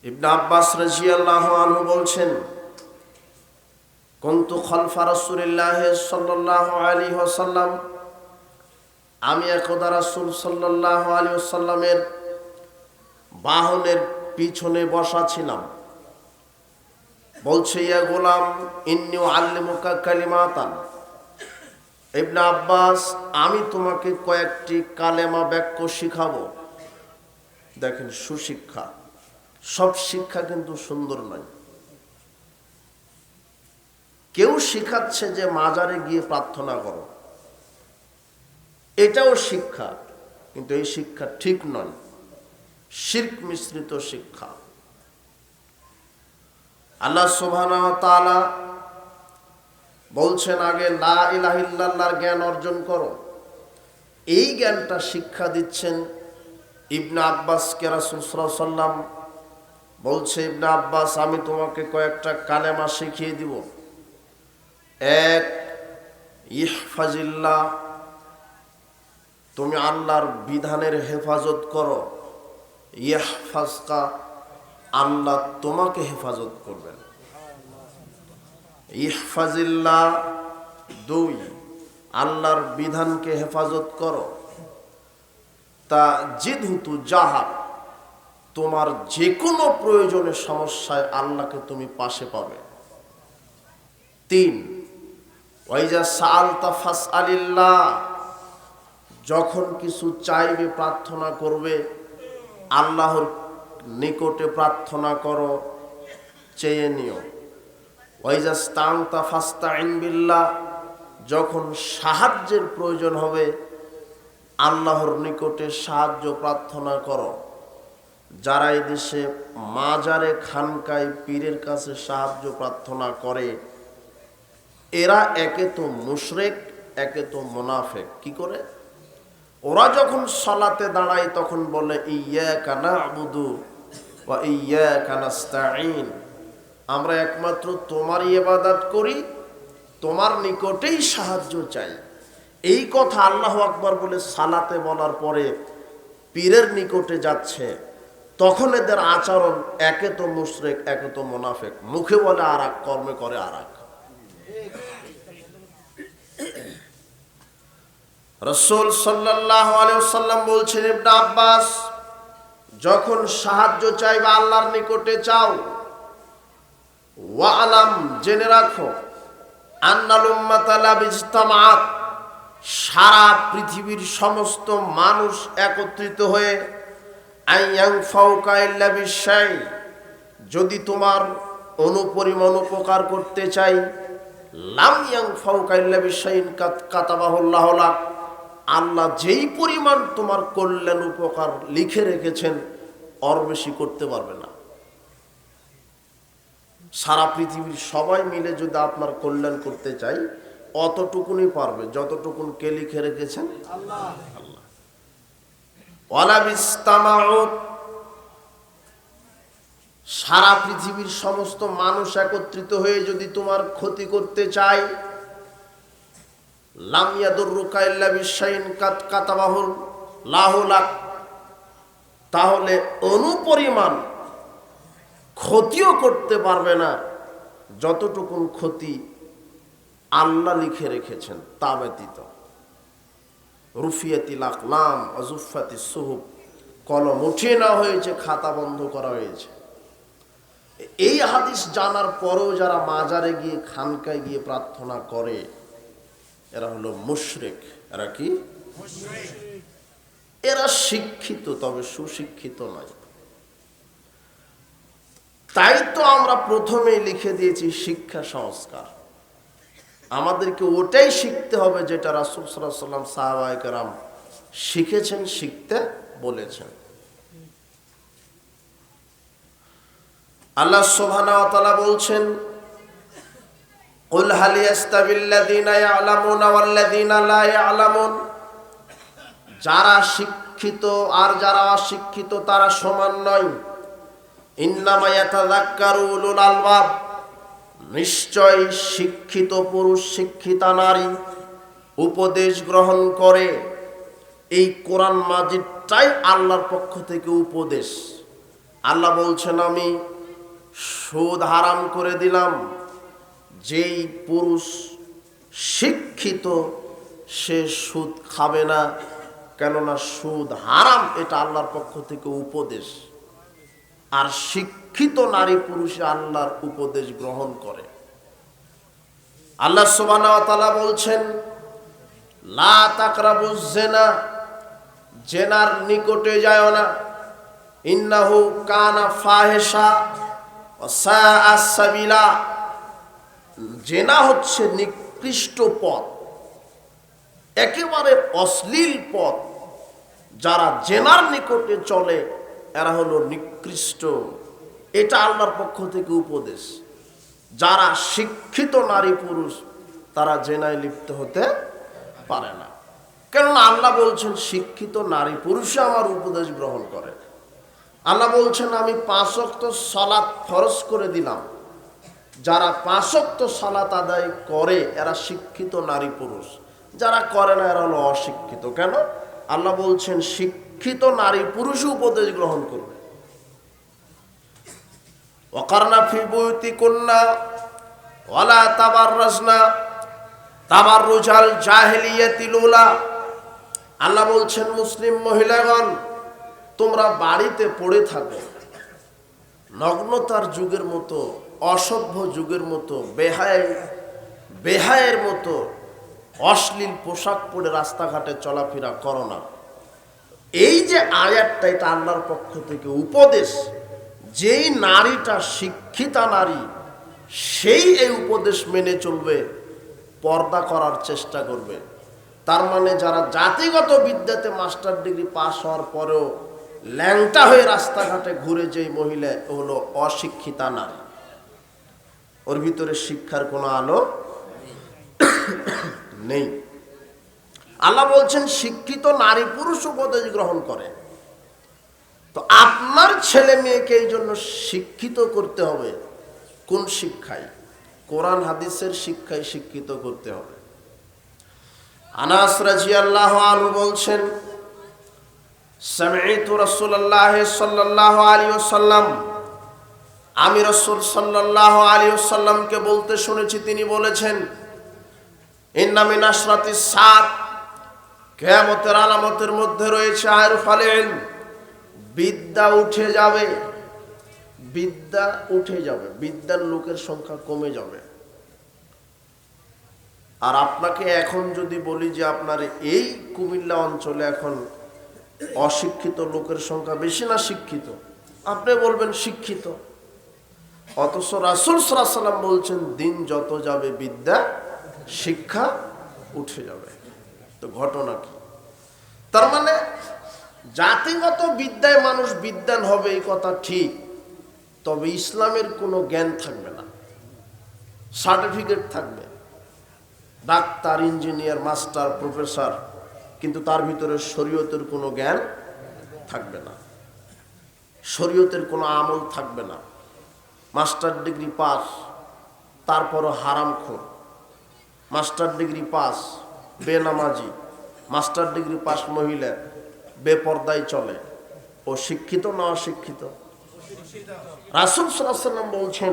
ইবনে আব্বাস রাদিয়াল্লাহু আনহু বলছেন, কুনতু খালফা রাসূলিল্লাহ সাল্লাল্লাহু আলাইহি ওয়াসাল্লাম, আমি একদা রাসূল সাল্লাল্লাহু আলাইহি ওয়াসাল্লামের বাহনের পিছনে বসা ছিলাম। বলছে, ইয়া গোলাম ইন্নী উআল্লিমুকা কালিমাতান। ইবনে আব্বাস, আমি তোমাকে কয়েকটি কালেমা বাক্য শিখাবো। দেখেন, সুশিক্ষা। সব শিক্ষা কিন্তু সুন্দর নয়। কেউ শিখাচ্ছে যে মাজারে গিয়ে প্রার্থনা করো, এটাও শিক্ষা, কিন্তু এই শিক্ষা ঠিক নয়, শিরক মিশ্রিত শিক্ষা। আল্লাহ সুবহানাহু ওয়া তাআলা বলছেন, আগে লা ইলাহা ইল্লাল্লাহর জ্ঞান অর্জন করো। এই জ্ঞানটা শিক্ষা দিচ্ছেন ইবনে আব্বাসকে রাসূল সাল্লাল্লাহু আলাইহি ওয়াসাল্লাম। বলছে, ইবনে আব্বাস, আমি তোমাকে কয়েকটা কালেমা শিখিয়ে দিব। এক, ইহফাজিল্লাহ, তুমি আল্লাহর বিধানের হেফাজত করো। ইহফাজকা, আল্লাহ তোমাকে হেফাজত করবেন। ইহফাজিল্লাহ। দুই, আল্লাহর বিধানকে হেফাজত করো। তা জিদহুতু যাহা, তোমার যে কোনো প্রয়োজনের সমস্যায় আল্লাহকে তুমি পাশে পাবে। তিন, ওয়াইজা সাআলতা ফাসআলিল্লাহ, যখন কিছু চাইবে, প্রার্থনা করবে, আল্লাহর নিকটে প্রার্থনা করো, চেয়ে নিও। ওয়াইজা ইসতাআনতা ফাসতাইন বিল্লাহ, যখন সাহায্যের প্রয়োজন হবে আল্লাহর নিকটে সাহায্য প্রার্থনা করো। যারা এই দেশে মাজারে, খানকায়, পীরের কাছে সাহায্য প্রার্থনা করে, এরা একে তো মুশরিক, একে তো মুনাফিক। কি করে? ওরা যখন সালাতে দাঁড়ায় তখন বলে, ইয়্যাকা না'বুদু ওয়া ইয়্যাকা নাস্তাঈন, আমরা একমাত্র তোমারই ইবাদত করি, তোমার নিকটেই সাহায্য চাই। এই কথা আল্লাহু আকবার বলে সালাতে বলার পরে পীরের নিকটে যাচ্ছে, তখন এদের আচরণ একে তো মুশরিক, একে তো মুনাফিক। মুখে বলে আর এক, কর্মে করে আর এক। রাসূল সাল্লাল্লাহু আলাইহি ওয়াসাল্লাম বলছেন, ইবনে আব্বাস, যখন সাহায্য চাইবে আল্লাহর নিকটে চাও। ওয়া আলাম, জেনে রাখো, আন্নাল উম্মাতা লা বিজতামাআত, সারা পৃথিবীর সমস্ত মানুষ একত্রিত হয়ে আইয়ানফাউকা ইল্লা বিশাই, যদি তোমার অনুপরিমাণ উপকার করতে চাই, লাম ইয়ানফাউকা ইল্লা বিশাইন কাদ কাতাবাহুল্লাহু লাক, আল্লাহ যেই পরিমাণ তোমার কল্যাণ উপকার লিখে রেখেছেন, ওর বেশি করতে পারবে না। সারা পৃথিবীর সবাই মিলে যদি আপনার কল্যাণ করতে চাই, অতটুকুনি পারবে যতটুকুন কে লিখে রেখেছেন? আল্লাহ। ওয়ালা বিস্তামাউত, সারা পৃথিবীর সমস্ত মানুষ একত্রিত হয়ে যদি তোমার ক্ষতি করতে চায়, লাম ইয়াদুররুকা ইল্লা বিশাইন কাদ কাতাবাহুল্লাহু লাক, তাহলে অনুপরিমাণ ক্ষতিও করতে পারবে না যতটুকুন ক্ষতি আল্লাহ লিখে রেখেছেন তা ব্যতীত। রুফিয়াতিল আকলাম ওয়াজুফাতিস সুহুব, কলম উঠিয়ে নেওয়া হয়েছে, খাতা বন্ধ করা হয়েছে। এই হাদিস জানার পরেও যারা মাজারে গিয়ে, খানকায় গিয়ে প্রার্থনা করে, এরা হলো মুশরিক। এরা কি? মুশরিক। এরা শিক্ষিত, তবে সুশিক্ষিত নয়। তাই তো আমরা প্রথমেই লিখে দিয়েছি শিক্ষা সংস্কার। আমাদেরকে ওটাই শিখতে হবে যেটা রাসূল সাল্লাল্লাহু আলাইহি ওয়াসাল্লাম, সাহাবায়ে কেরাম শিখেছেন, শিখতে বলেছেন। আল্লাহ সুবহানাহু ওয়া তাআলা বলছেন, কুল হাল ইয়াস্তাবিল্লাযীনা ইয়া'লামুনা ওয়াল্লাযীনা লা ইয়া'লামুন, যারা শিক্ষিত আর যারা অশিক্ষিত তারা সমান নয়। ইন্নামা ইয়াতাযাক্কারু উলুল আলবাব, নিশ্চয় শিক্ষিত পুরুষ, শিক্ষিতা নারী উপদেশ গ্রহণ করে। এই কোরআন মাজিদটাই আল্লাহর পক্ষ থেকে উপদেশ। আল্লাহ বলছেন আমি সুদ হারাম করে দিলাম। যেই পুরুষ শিক্ষিত সে সুদ খাবে না, কেননা সুদ হারাম, এটা আল্লাহর পক্ষ থেকে উপদেশ। আর শিক্ষিত নারী পুরুষে আল্লাহর উপদেশ গ্রহণ করে। আল্লাহ সুবহানাহু ওয়া তাআলা বলছেন লা তাকরাবুজ জিনা, জেনার নিকটে যায় না, ইন্নাহু কানা ফাহিশা ওয়া সাআ সাবিলা, জেনা হচ্ছে নিকৃষ্ট পথ, একেবারে অশ্লীল পথ। যারা জেনার নিকটে চলে এরা হলো নিকৃষ্ট। এটা আল্লাহর পক্ষ থেকে উপদেশ। যারা শিক্ষিত নারী পুরুষ তারা জেনায় লিপ্ত হতে পারে না, কেননা আল্লাহ বলছেন শিক্ষিত নারী পুরুষে আমার উপদেশ গ্রহণ করে। আল্লাহ বলছেন আমি 5 ওয়াক্ত সালাত ফরজ করে দিলাম। যারা 5 ওয়াক্ত সালাত আদায় করে এরা শিক্ষিত নারী পুরুষ, যারা করে না এরা হলো অশিক্ষিত। কেন? আল্লাহ বলছেন শিক্ষিত নারী পুরুষ উপদেশ গ্রহণ করবে। ওয়াকারনা ফি বুয়ুতিকুন্না ওয়ালা তাবাররাজনা তাবাররুজাল জাহিলিয়াতিল উলা। আল্লাহ বলছেন মুসলিম মহিলাগণ তোমরা বাড়িতে পড়ে থাকো নগ্নতার যুগের মতো, অসভ্য যুগের মতো, বেহায়ের মতো অশ্লীল পোশাক পরে রাস্তাঘাটে চলাফেরা করো না। এই যে আয়াতটা, এটা আল্লাহর পক্ষ থেকে উপদেশ। যেই নারীটা শিক্ষিতা নারী সেই এই উপদেশ মেনে চলবে, পর্দা করার চেষ্টা করবে। তার মানে যারা জাতিগত বিদ্যাতে মাস্টার ডিগ্রি পাস হওয়ার পরেও ল্যাংটা হয়ে রাস্তাঘাটে ঘুরে যেই মহিলা হলো অশিক্ষিতা নারী, ওর ভিতরে শিক্ষার কোনো আলো নেই। আল্লাহ বলছেন শিক্ষিত নারী পুরুষ উপদেশ গ্রহণ করে। তো আপনার ছেলে মেয়েকে এই জন্য শিক্ষিত করতে হবে। কোন শিক্ষায়? কোরআন হাদিসের শিক্ষায় শিক্ষিত করতে হবে। আনাস রাদিয়াল্লাহু আনহু বলছেন সামি'তু রাসূলুল্লাহ সাল্লাল্লাহু আলাইহি ওয়াসাল্লাম, আমি রাসূল সাল্লাল্লাহু আলাইহি ওয়াসাল্লামকে বলতে শুনেছি, তিনি বলেছেন ইন্না মিন আশরাতিস সাআত, কিয়ামতের আলামতের মধ্যে রয়েছে আরফাল ইলম, বিদ্যা উঠে যাবে। বিদ্যা উঠে যাবে, বিদ্যার লোকের সংখ্যা কমে যাবে। আর আপনাকে এখন যদি বলি যে আপনার এই কুমিল্লা অঞ্চলে এখন অশিক্ষিত লোকের সংখ্যা বেশি না শিক্ষিত, আপনি বলবেন শিক্ষিত। অথচ রাসূল সাল্লাল্লাহু আলাইহি ওয়াসাল্লাম বলছেন দিন যত যাবে বিদ্যা শিক্ষা উঠে যাবে। তো ঘটনা কি? তার মানে জাতিগত বিদ্যায় মানুষ বিদ্বান হবে এই কথা ঠিক, তবে ইসলামের কোনো জ্ঞান থাকবে না। সার্টিফিকেট থাকবে, ডাক্তার, ইঞ্জিনিয়ার, মাস্টার, প্রফেসর, কিন্তু তার ভিতরে শরীয়তের কোনো জ্ঞান থাকবে না, শরীয়তের কোনো আমল থাকবে না। মাস্টার ডিগ্রি পাস, তারপরও হারামখোর। মাস্টার ডিগ্রি পাস বেনামাজি, মাস্টার ডিগ্রি পাস মহিলা বেপরদায় চলে, ও শিক্ষিত না অশিক্ষিত? রাসূল সাল্লাল্লাহু আলাইহি ওয়াসাল্লাম বলছেন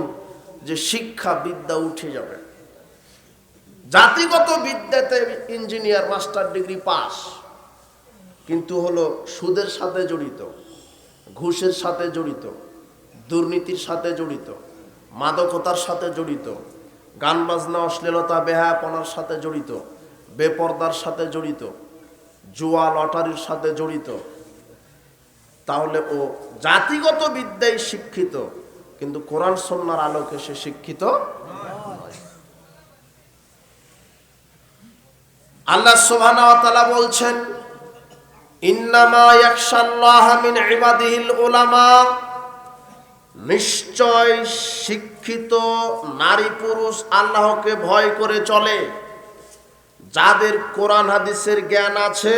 যে শিক্ষা বিদ্যা উঠে যাবে। জাতিগত বিদ্যাতে ইঞ্জিনিয়ার, মাস্টার ডিগ্রি পাস, কিন্তু হলো সুদের সাথে জড়িত, ঘুষের সাথে জড়িত, দুর্নীতির সাথে জড়িত, মাদকতার সাথে জড়িত, গান বাজনা, অশ্লীলতা, বেহায়াপনার সাথে জড়িত, বেপরদার সাথে জড়িত, জুয়া লটারির সাথে জড়িত, তাহলে ও জাতিগত বিদ্যায় শিক্ষিত, কিন্তু কোরআন সুন্নাহর আলোকে সে শিক্ষিত নয়। আল্লাহ সুবহানাহু ওয়া তাআলা বলছেন ইন্নামা ইয়াখশাল্লাহা মিন ইবাদিহিল উলামা, নিশ্চয় শিক্ষিত নারী পুরুষ আল্লাহকে ভয় করে চলে। যাদের কোরআন হাদিসের জ্ঞান আছে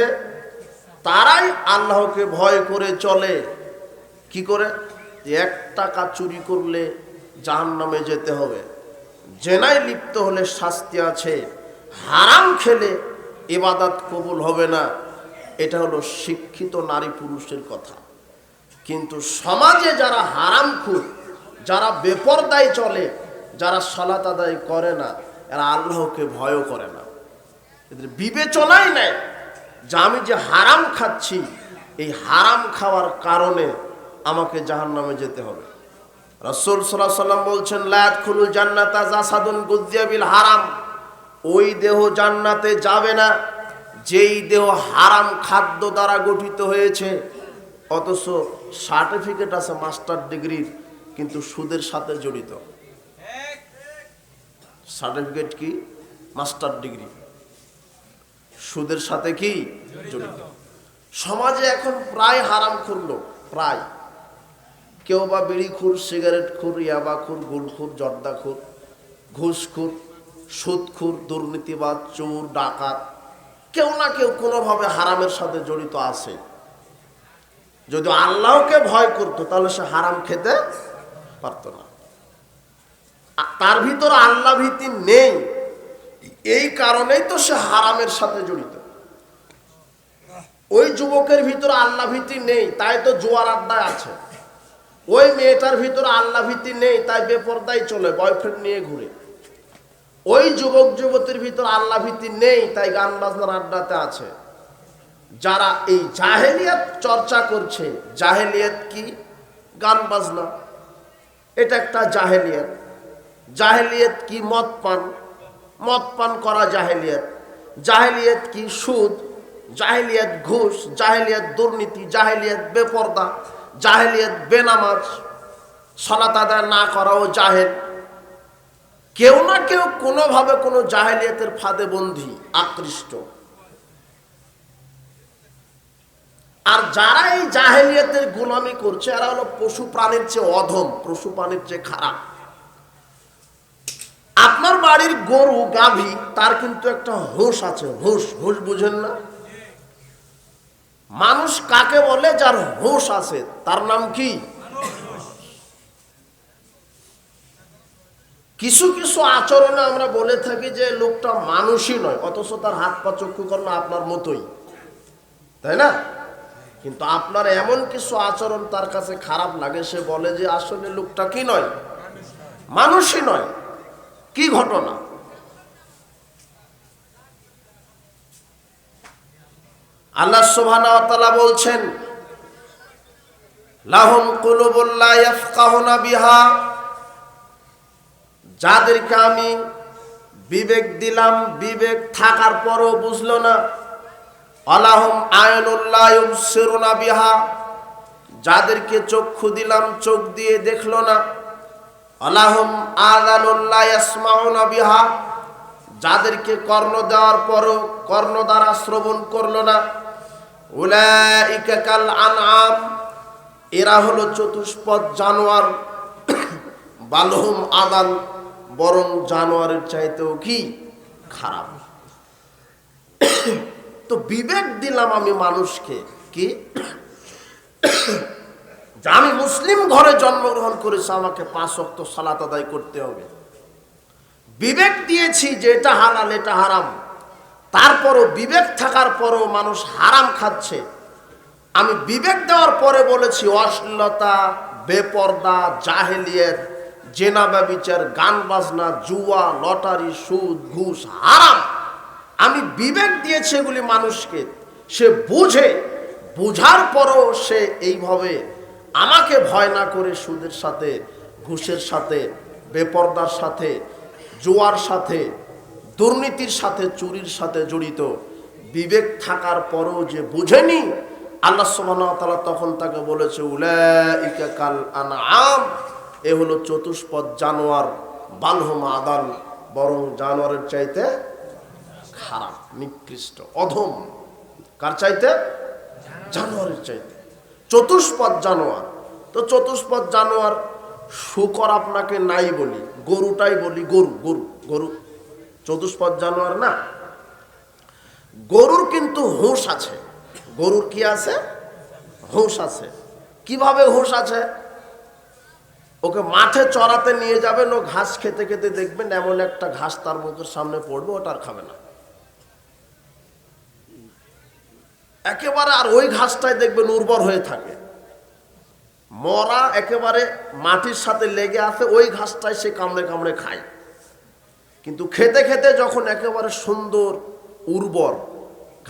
তারাই আল্লাহকে ভয় করে চলে। কি করে? 1 টাকা চুরি করলে জাহান্নামে যেতে হবে, জেনায় লিপ্ত হলে শাস্তি আছে, হারাম খেলে ইবাদত কবুল হবে না। এটা হলো শিক্ষিত নারী পুরুষের কথা। কিন্তু সমাজে যারা হারামখোর, যারা বেপরদায় চলে, যারা সালাত আদায় করে না, এরা আল্লাহকে ভয়ও করে না। এদের বিবেচনাই নাই যে আমি যে হারাম খাচ্ছি, এই হারাম খাওয়ার কারণে আমাকে জাহান্নামে যেতে হবে। রাসূল সাল্লাল্লাহু আলাইহি ওয়াসাল্লাম বলছেন, লা ইয়াদখুলুল জান্নাতা জাসাদুন গুযযিয়া বিল হারাম। ওই দেহ জান্নাতে যাবে না যেই দেহ হারাম খাদ্য দ্বারা গঠিত হয়েছে, অথচ সার্টিফিকেট আছে মাস্টার ডিগ্রির, কিন্তু সুদের সাথে জড়িত। সার্টিফিকেট কি? মাস্টার ডিগ্রি, সুদের সাথে কি জড়িত। সমাজে এখন প্রায় হারামখোর লোক, প্রায়। কেউ বা বিড়িখোর, সিগারেটখোর, ইয়াবাখোর, গুলখোর, জর্দাখোর, ঘুষখোর, সুদখোর, দুর্নীতিবাজ, চোর, ডাকাত, কেউ না কেউ কোনোভাবে হারামের সাথে জড়িত আছে। যদি আল্লাহকে ভয় করতো তাহলে সে হারাম খেতে পারত না। তার ভিতরে আল্লাহ ভীতি নেই, এই কারণেই তো সে হারামের সাথে জড়িত। ওই যুবকের ভিতরে আল্লাহ ভীতি নেই, তাই তো জুয়ার আড্ডায় আছে। ওই মেয়েটার ভিতরে আল্লাহ ভীতি নেই, তাই বেপরদায় চলে, বয়ফ্রেন্ড নিয়ে ঘুরে। ওই যুবক যুবতীর ভিতরে আল্লাহ ভীতি নেই, তাই গান বাজনার আড্ডাতে আছে। যারা এই জাহেলিয়াত চর্চা করছে, জাহেলিয়াত কি? গান বাজনা, এটা একটা জাহেলিয়াত। জাহেলিয়াত কি? মদ পান, মদ পান করা জাহেলিয়াত। জাহেলিয়াত কি? সুদ, জাহেলিয়াত ঘুষ, জাহেলিয়াত দুর্নীতি, জাহেলিয়াত বেপরদা, জাহেলিয়াত বেনামাজ, সালাত আদায় না করাও জাহেল। কেউ না কেউ কোনোভাবে কোনো জাহেলিয়াতের ফাঁদে বন্দী, আকৃষ্ট। আর যারা এই জাহেলিয়াতের গোলামি করছে, এরা হলো পশু প্রাণীর চেয়ে অধম, পশু প্রাণীর চেয়ে খারাপ। আপনার বাড়ির গরু, গাভী, তার কিন্তু একটা হুঁশ আছে। হুঁশ, হুঁশ বুঝেন না? মানুষ কাকে বলে? যার হুঁশ আছে, তার নাম কি? কিছু কিছু আচরণে আমরা বলে থাকি যে লোকটা মানুষই নয়, অথচ তার হাত পা চক্ষু কর্ণ আপনার মতোই, তাই না? কিন্তু আপনার এমন কিছু আচরণ তার কাছে খারাপ লাগে, সে বলে যে আসলে লোকটা কি নয়? মানুষই নয়। কি ঘটনা? আল্লাহ সুবহানাহু ওয়া তাআলা বলছেন, লাহুম কুলুবুল লা ইয়াফকাহুনা বিহা। যাদেরকে আমি বিবেক দিলাম, বিবেক থাকার পরও বুঝলো না। আলাহুম আয়নুল লা ইউবসিরুনা বিহা। যাদেরকে চক্ষু দিলাম, চোখ দিয়ে দেখলো না। আলাহুম আযানুল লা ইয়াসমাউনা বিহা। যাদেরকে কর্ণ দেওয়ার পরও কর্ণ দ্বারা শ্রবণ করলো না। উলাইকা কাল আনআম। এরা হলো চতুষ্পদ জানোয়ার। বালহুম আদাল। বরং জানোয়ারের চাইতেও কি খারাপ। তো বিবেক দিলাম আমি মানুষকে, কি যে আমি মুসলিম ঘরে জন্মগ্রহণ করেছি, আমাকে 5 ওয়াক্ত সালাত আদায় করতে হবে। বিবেক দিয়েছি যে এটা হালাল, এটা হারাম। তারপরও বিবেক থাকার পরও মানুষ হারাম খাচ্ছে। আমি বিবেক দেওয়ার পরে বলেছি অশ্লীলতা, বেপরদা, জাহেলিয়াত, জেনা ব্যভিচার, গান বাজনা, জুয়া, লটারি, সুদ, ঘুষ হারাম। আমি বিবেক দিয়েছি এগুলি মানুষকে, সে বুঝে, বুঝার পরও সে এইভাবে আমাকে ভয় না করে সুদের সাথে, ঘুষের সাথে, বেপরদার সাথে, জুয়ার সাথে, দুর্নীতির সাথে, চুরির সাথে জড়িত। বিবেক থাকার পরও যে বুঝেনি, আল্লাহ সুবহানাহু ওয়া তাআলা তখন তাকে বলেছে উলাইকা কাল আনআম। এ হলো চতুষ্পদ জানোয়ার। বালহুম আদাল। বরং জানোয়ারের চাইতে খারাপ, নিকৃষ্ট, অধম। কার চাইতে? জানোয়ারের চাইতে। চতুষ্পদ জানোয়ার। তো চতুষ্পদ জানোয়ার, শূকর আপনাকে নাই বলি, গরুটাই বলি। গরু, গরু, গরু চতুষ্পদ জানোয়ার না। গরুর কিন্তু হুঁশ আছে। গরুর কি আছে? হুঁশ আছে। কিভাবে হুঁশ আছে? ওকে মাঠে চড়াতে নিয়ে যাবেন, ও ঘাস খেতে খেতে দেখবেন এমন একটা ঘাস তার মুখের সামনে পড়বে, ওটা আর খাবে না একেবারে। আর ওই ঘাসটাই দেখবেন উর্বর হয়ে থাকে। মরা একেবারে মাটির সাথে লেগে আছে, ওই ঘাসটাই সে কামড়ে কামড়ে খায়। কিন্তু খেতে খেতে যখন একেবারে সুন্দর উর্বর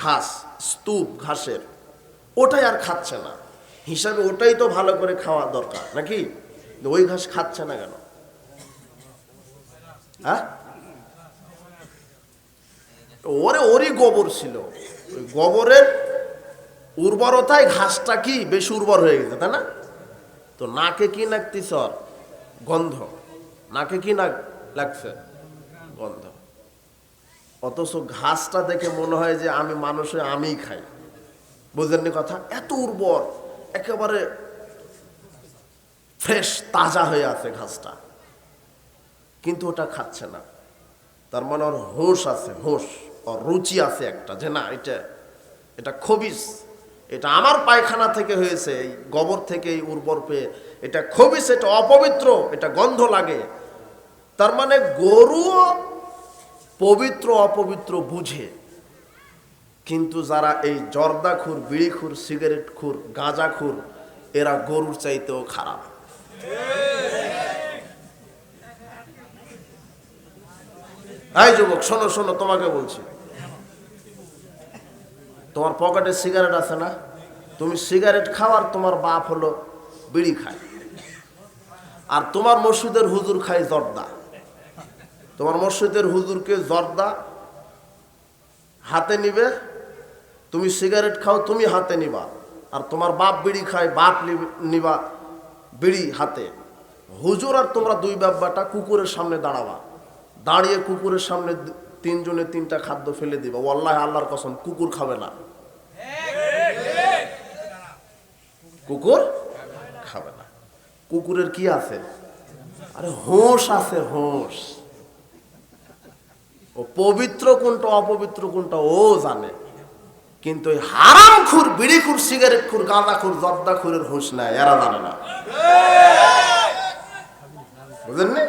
ঘাস, স্তূপ ঘাসের, ওটাই আর খাচ্ছে না, হিসাবে ওটাই তো ভালো করে খাওয়া দরকার নাকি? ওই ঘাস খাচ্ছে না কেন? হ্যাঁ, ওরই গোবর ছিল, ওই গোবরের উর্বরতায় ঘাসটা কি বেশি উর্বর হয়ে গেছে, তাই না? তো নাকে কি লাগতেছ? গন্ধ। নাকে কি লাগছে? গন্ধ। অথচ ঘাসটা দেখে মনে হয় যে আমি মানুষে আমিই খাই। বুঝলেননি কথা? এত উর্বর, একেবারে ফ্রেশ তাজা হয়ে আছে ঘাসটা, কিন্তু ওটা খাচ্ছে না। তার মানে ওর হুঁশ আছে, হুঁশ, ওর রুচি আছে একটা, যে না এটা খবিস, এটা আমার পায়খানা থেকে হয়েছে, এই গোবর থেকে এই উর্বর পেয়ে, এটা খবিস, এটা অপবিত্র, এটা গন্ধ লাগে। তার মানে গরুও পবিত্র অপবিত্র বুঝে, কিন্তু যারা এই জর্দাখুর, বিড়িখুর, সিগারেটখুর, গাঁজাখুর, এরা গরুর চাইতেও খারাপ। এই যুবক শোনো শোনো, তোমাকে বলছি, তোমার পকেটে সিগারেট আছে না? তুমি সিগারেট খাও আর তোমার বাপ হলো বিড়ি খায়, আর তোমার মসজিদের হুজুর খায় জর্দা। তোমার মসজিদের হুজুরকে জর্দা হাতে নিবে, তুমি সিগারেট খাও, তুমি হাতে নিবা, আর তোমার বাপ বিড়ি খায়, বাপ নিবা বিড়ি হাতে। হুজুর আর তোমরা দুই বাব্বাটা কুকুরের সামনে দাঁড়াবা, দাঁড়িয়ে কুকুরের সামনে তিনজনে তিনটা খাদ্য ফেলে দিবা। ওয়াল্লাহি আল্লাহর কসম, কুকুর খাবে না, কুকুর খাবে না। কুকুরের কি আছে? আরে হোঁশ আছে, হোঁশ। ও পবিত্র কোনটা অপবিত্র কোনটা ও জানে, কিন্তু ওই হারামখুর, বিড়িখুর, সিগারেটখুর, গাঁজাখুর, জর্দাখুরের হোঁশ নাই, এরা জানে না। বুঝলেন না?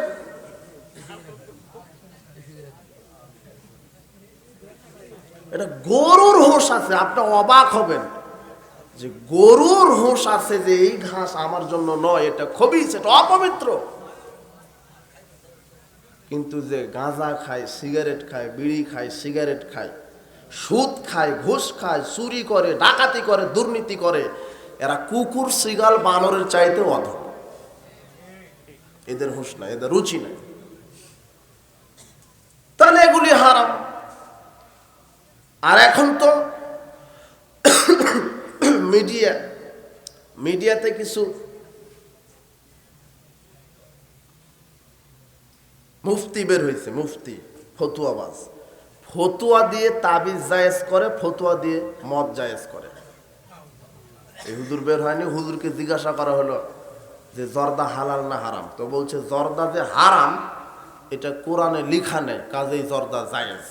এটা গরুর হোঁশ আছে। আপনি অবাক হবেন যে গরুর হোঁশ আছে যে এই ঘাস আমার জন্য নয়, এটা খবিস, এটা অপবিত্র। কিন্তু যে গাঁজা খায়, সিগারেট খায়, বিড়ি খায়, সিগারেট খায়, সুদ খায়, ঘুষ খায়, চুরি করে, ডাকাতি করে, দুর্নীতি করে, এরা কুকুর, শিগাল, বানরের চাইতে অধম। এদের হুঁশ নাই, এদের রুচি নাই, তাহলে এগুলি হারাম। আর এখন তো মিডিয়াতে কিছু মুফতি বের হয়েছে, মুফতি ফতুয়াবাজ, ফতুয়া দিয়ে তাবিজ জায়েজ করে, ফতুয়া দিয়ে মদ জায়েজ করে। এই হুজুর বের হয়নি, হুজুরকে জিজ্ঞাসা করা হলো যে জর্দা হালাল না হারাম, তো বলছে জর্দা যে হারাম এটা কোরআনে লিখা নেই, কাজেই জর্দা জায়েজ।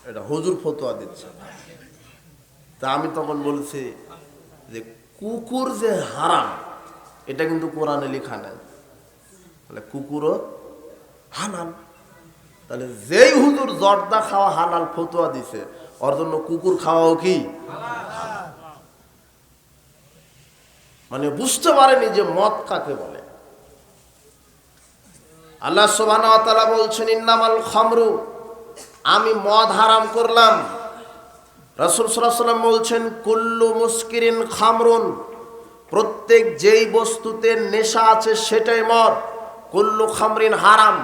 এটা হুজুর ফতুয়া দিচ্ছে। তা আমি তখন বলছি যে কুকুর যে হারাম এটা কিন্তু কোরআনে লেখা নেই, তাহলে কুকুরও হালাল। তাহলে যেই হুজুর জর্দা খাওয়া হালাল ফতুয়া দিছে, ওর জন্য কুকুর খাওয়াও কি? মানে বুঝতে পারেনি যে মদ কাকে বলে। আল্লাহ সুবহানাহু ওয়া তাআলা বলছেন ইন্নামাল খামরু, আমি মদ হারাম করলাম। রাসূল সাল্লাল্লাহু আলাইহি ওয়াসাল্লাম বলছেন কুল্লু মুসকিরিন খামরুন, প্রত্যেক যেই বস্তুতে নেশা আছে সেটাই মদ। কুল্লু খামরিন হারাম,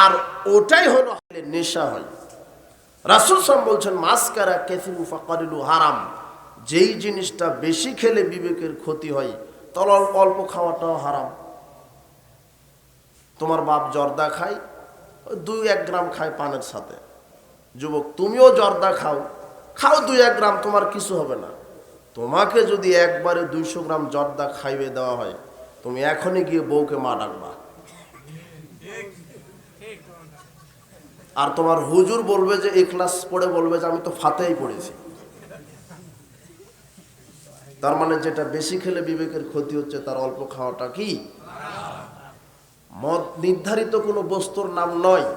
আর ওটাই হলো নেশা হয়। রাসূল সাল্লাল্লাহু বলছেন মাসকারা কাসিরু ফাকারিলু হারাম, যেই জিনিসটা বেশি খেলে বিবেকের ক্ষতি হয় তাহলে অল্প খাওয়াটাও হারাম। তোমার বাপ জর্দা খায়, 2-1 গ্রাম খায় পানের সাথে। যুবক তুমিও জর্দা খাও, খাও 2-1 গ্রাম, তোমার কিছু হবে না। তোমাকে যদি একবারে 200 গ্রাম জর্দা খাইয়ে দেওয়া হয়, তুমি এখনই গিয়ে বউকে মা ডাকবা। আর তোমার হুজুর বলবে যে ইখলাস পড়ে বলবে যে আমি তো ফাতেহাই পড়েছি। তার মানে যেটা বেশি খেলে বিবেকের ক্ষতি হচ্ছে তার অল্প খাওয়াটা কি? মদ নির্ধারিত কোনো বস্তুর নাম নয়,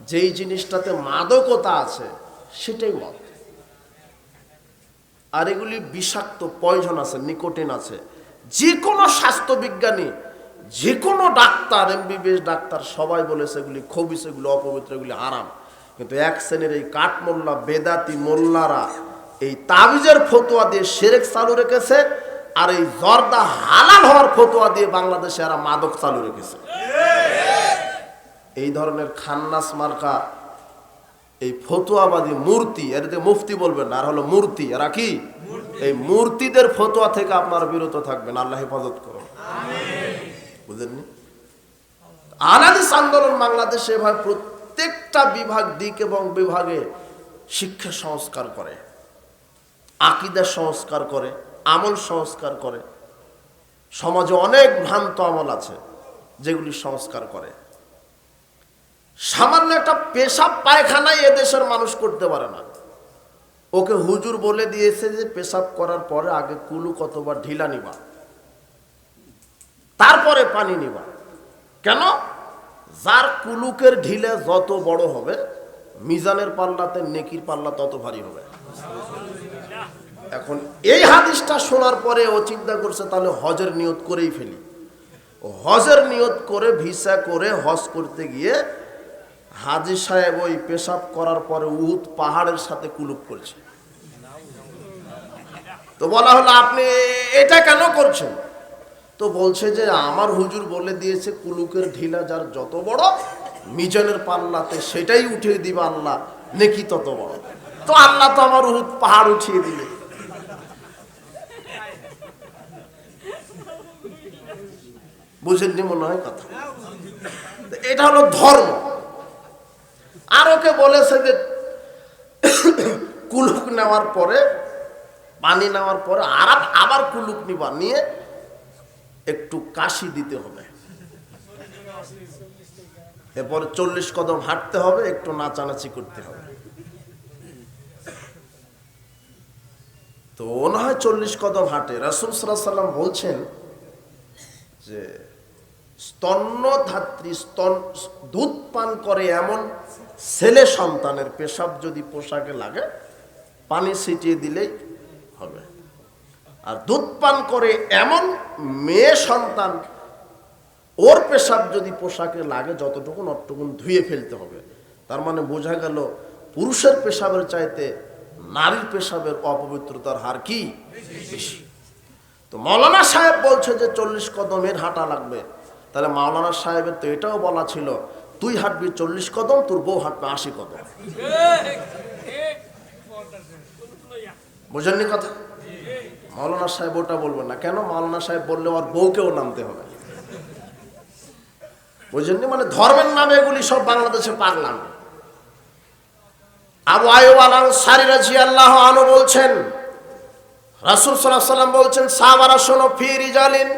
যেই জিনিসটাতে মাদকতা আছে সেটাই মদ। আর এগুলি বিষাক্ত, পয়জন আছে, নিকোটিন আছে। যে কোনো স্বাস্থ্যবিজ্ঞানী, যে কোনো ডাক্তার, এমবিবিএস ডাক্তার সবাই বলেছে এগুলি খবিস, এগুলি অপবিত্র, এগুলি হারাম। কিন্তু এক শ্রেণীর এই কাঠমোল্লা বেদাতি মোল্লারা এই তাবিজের ফতোয়া দিয়ে শিরক চালু রেখেছে, আর এই জর্দা হালাল হওয়ার ফতোয়া দিয়ে বাংলাদেশে এরা মাদক চালু রেখেছে। এই ধরনের খান্নাস মার্কা এই ফতোয়াবাদী মূর্তি, এটাতে মুফতি বলবেন না, আর হলো মূর্তি। এরা কি? এই মূর্তিদের ফতোয়া থেকে আপনারা বিরত থাকবেন। আল্লাহ হেফাজত করুন, বুঝলেননি? আনাদিস আন্দোলন বাংলাদেশে এভাবে প্রত্যেকটা বিভাগ, দিক এবং বিভাগে শিক্ষা সংস্কার করে, আকীদা সংস্কার করে, আমল সংস্কার করে। সমাজে অনেক ভ্রান্ত আমল আছে যেগুলি সংস্কার করে। সামান্য একটা পেশাব পায়খানাই এদেশের মানুষ করতে পারে না। ওকে হুজুর বলে দিয়েছে যে পেশাব করার পরে আগে কুলু কতবার ঢিলা নিবা, তারপরে পানি নিবা। কেন? যার কুলুকের ঢিলে যত বড় হবে, মিজানের পাল্লাতে নেকির পাল্লা তত ভারী হবে। এখন এই হাদিসটা শোনার পরে ও চিন্তা করছে তাহলে হজের নিয়ত করেই ফেলি। ও হজের নিয়ত করে ভিসা করে হজ করতে গিয়ে হাজী সাহেব ওই পেশাব করার পরে উহুদ পাহাড়ের সাথে কুলুপ করছে। তো বলা হলো আপনি এটা কেন করছেন? তো বলছে যে আমার হুজুর বলে দিয়েছে কুলুকের ঢিলা যার যত বড়, মিজানের পাল্লাতে সেটাই উঠিয়ে দিবে আল্লাহ, নেকি তত বড়। তো আল্লাহ তো আমার উহুদ পাহাড় উঠিয়ে দিলে। বুঝেননি মনে হয় কথা? এটা হলো ধর্ম। আর ওকে বলেছে যে কুলুক নেওয়ার পরে, পানি নেওয়ার পরে আবার কুলুক নিবা, নিয়ে একটু কাশি দিতে হবে, এরপর 40 কদম হাঁটতে হবে, একটু নাচানাচি করতে হবে। তো না হয় 40 কদম হাঁটে। রাসূল সাল্লাল্লাহু আলাইহি সাল্লাম বলছেন যে স্তন্যধাত্রী, দুধ পান করে এমন ছেলে সন্তানের পেশাব যদি পোশাকে লাগে, পানি ছিটিয়ে দিলেই হবে। আর দুধ পান করে এমন মেয়ে সন্তান, ওর পেশাব যদি পোশাকে লাগে যতটুকুন অতটুকুন ধুয়ে ফেলতে হবে। তার মানে বোঝা গেল পুরুষের পেশাবের চাইতে নারীর পেশাবের অপবিত্রতার হার কি বেশি। তো মাওলানা সাহেব বলছে যে 40 কদমের হাঁটা লাগবে। তাহলে মাওলানা সাহেবের তো এটাও বলা ছিল, তুই হাঁটবি 40 কদম, তোর বউ হাঁটবে 80 কদম। বুঝেননি কথা? মাওলানা সাহেব ওটা বলবেন না। কেন? মাওলানা সাহেব বললে ওর বউকেও নামতে হবে। বুঝেননি? মানে ধর্মের নামে এগুলি সব বাংলাদেশে পাগলাম। আবু আইয়ুব আল আনসারী রাদিয়াল্লাহু আনহু বলছেন, রাসূল সাল্লাল্লাহু আলাইহি ওয়াসাল্লাম বলছেন, সাহাবারা শোনো, ফি রিজালিন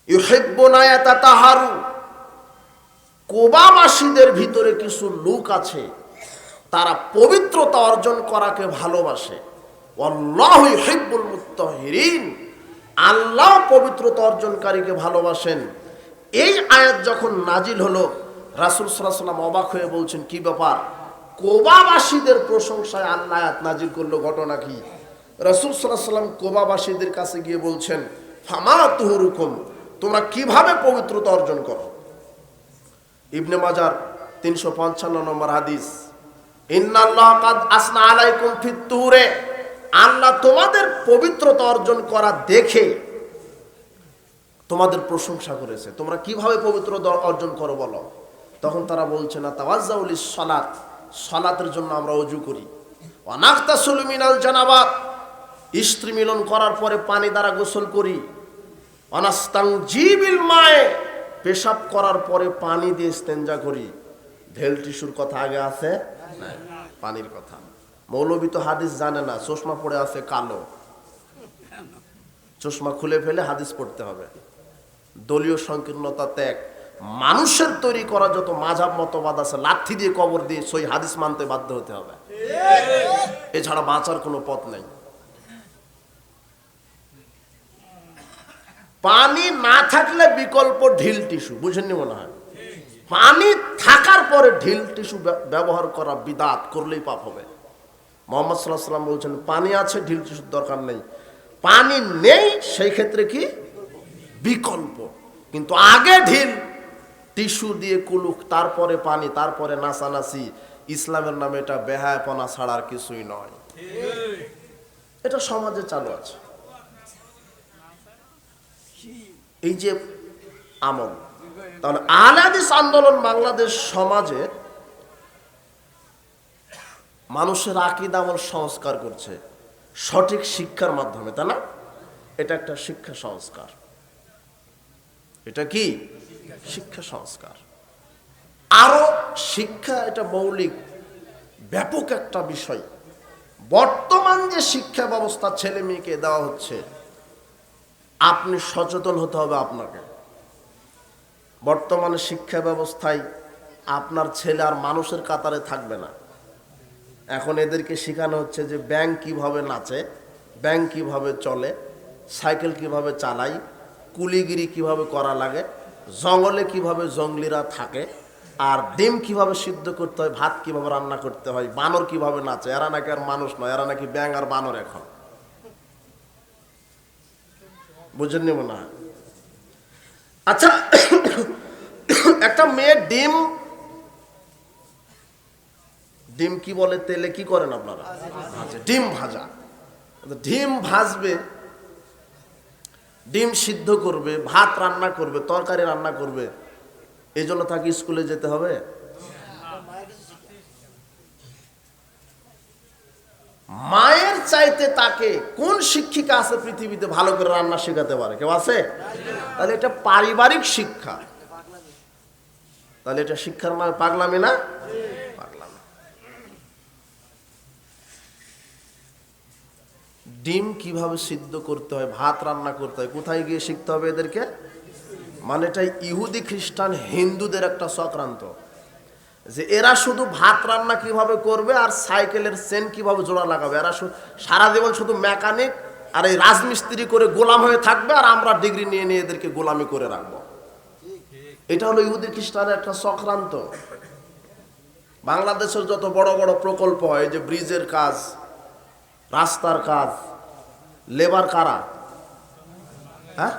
ইউহিব্বুনা ইয়াতাতাহারু, কুবাবাসীদের ভিতরে কিছু লোক আছে তারা পবিত্রতা অর্জন করাকে ভালোবাসে। আল্লাহু ইউহিব্বুল মুত্তাহিরিন, আল্লাহ পবিত্রতা অর্জনকারীকে ভালোবাসেন। এই আয়াত যখন নাজিল হলো, রাসূল সাল্লাল্লাহু আলাইহি ওয়াসাল্লাম অবাক হয়ে বলছেন, কি ব্যাপার? কুবাবাসীদের প্রশংসায় আল্লাহ আয়াত নাজিল করলো, ঘটনা কি? রাসূল সাল্লাল্লাহু আলাইহি ওয়াসাল্লাম কুবাবাসীদের কাছে গিয়ে বলছেন, ফামা তুহুরুকুম, তোমরা কিভাবে পবিত্রতা অর্জন করো? ইবনে মাজার 355 নম্বর হাদিস, ইন্নাল্লাহ কাদ আসনা আলাইকুম ফিত তুহুরে, আল্লাহ তোমাদের পবিত্রতা অর্জন করা দেখে তোমাদের প্রশংসা করেছে। তোমরা কিভাবে পবিত্রতা অর্জন করো বলো? তখন তারা বলছে, না তাওয়াজ্জাউ লিস সালাত, সালাতের জন্য আমরা ওযু করি। ওয়া নাগতাসিলু মিনাল জানাবাত, স্ত্রী মিলন করার পরে পানি দ্বারা গোসল করি। ওয়া নাস্তানজিবিল মায়ে, পেশাব করার পরে পানি দিয়ে ইস্তেঞ্জা করি। ঢেল টিস্যুর কথা আগে আছে না, পানির কথা। মৌলবী তো হাদিস জানে না, চশমা পড়ে আছে কালো, চশমা খুলে ফেলে হাদিস পড়তে হবে। দলীয় সংকীর্ণতা ত্যাগ, মানুষের তৈরি করা যত মাযহাব মতবাদ আছে লাঠি দিয়ে কবর দিয়ে সই হাদিস মানতে বাধ্য হতে হবে, এছাড়া বাঁচার কোনো পথ নেই। পানি না থাকলে বিকল্প ঢিল টিস্যু, বুঝেননি মনে হয়? পানি থাকার পরে ঢিল টিস্যু ব্যবহার করা বিদআত, করলেই পাপ হবে। মোহাম্মদ সাল্লাল্লাহু আলাইহি ওয়াসাল্লাম বলছেন পানি আছে, ঢিল টিস্যুর দরকার নেই। পানি নেই সেই ক্ষেত্রে কি বিকল্প, কিন্তু আগে ঢিল টিস্যু দিয়ে কুলুক, তারপরে পানি, তারপরে নাচানাচি, ইসলামের নামে এটা বেহায়াপনা ছাড়া আর কিছুই নয়। এটা সমাজে চালু আছে। এই যে আমল, তাহলে আহলে হাদিস আন্দোলন বাংলাদেশ সমাজে মানুষের আকীদা আমল সংস্কার করছে সঠিক শিক্ষার মাধ্যমে, তাই না? এটা একটা শিক্ষা সংস্কার। এটা কি শিক্ষা সংস্কার? আরো শিক্ষা এটা মৌলিক ব্যাপক একটা বিষয়। বর্তমান যে শিক্ষা ব্যবস্থা ছেলে মেয়েকে দেওয়া হচ্ছে, আপনি সচেতন হতে হবে আপনাকে। বর্তমানে শিক্ষা ব্যবস্থায় আপনার ছেলে আর মানুষের কাতারে থাকবে না। এখন এদেরকে শেখানো হচ্ছে যে ব্যাংক কিভাবে নাচে, ব্যাংক কিভাবে চলে, সাইকেল কিভাবে চালাই, কুলিগিরি কিভাবে করা লাগে, জঙ্গলে কিভাবে জঙ্গলিরা থাকে, আর ডিম কিভাবে সিদ্ধ করতে হয়, ভাত কিভাবে রান্না করতে হয়, বানর কিভাবে নাচে। এরা নাকি আর মানুষ নয়, এরা নাকি ব্যাঙ আর বানর। এখন বুঝেননি মনে হয়? আচ্ছা, একটা মেয়ে ডিম ডিম কি বলে, তেলে কি করেন আপনারা? ডিম ভাজা। ডিম ভাজবে, ডিম সিদ্ধ করবে, ভাত রান্না করবে, তরকারি রান্না করবে, এই জন্য তাকে স্কুলে যেতে হবে? মায়ের চাইতে তাকে কোন শিক্ষিকা আছে পৃথিবীতে ভালো করে রান্না শেখাতে পারে? কেউ আছে? তাহলে এটা পারিবারিক শিক্ষা। তাহলে এটা শিক্ষার মানে পাগলামি না? পাগলামি। ডিম কিভাবে সিদ্ধ করতে হয়, ভাত রান্না করতে হয়, কোথায় গিয়ে শিখতে হবে এদেরকে? মানে এটা ইহুদি খ্রিস্টান হিন্দুদের একটা চক্রান্ত, যে এরা শুধু ভাত রান্না কিভাবে করবে আর সাইকেলের চেন কিভাবে জোড়া লাগাবে। এরা সারা জীবন শুধু মেকানিক আর এই রাজমিস্ত্রি করে গোলাম হয়ে থাকবে, আর আমরা ডিগ্রি নিয়ে নিয়ে এদেরকে গোলামি করে রাখবো। এটা হলো ইহুদি খ্রিস্টানের একটা চক্রান্ত। বাংলাদেশের যত বড় বড় প্রকল্প হয়, যে ব্রিজের কাজ, রাস্তার কাজ, লেবার কারা? হ্যাঁ,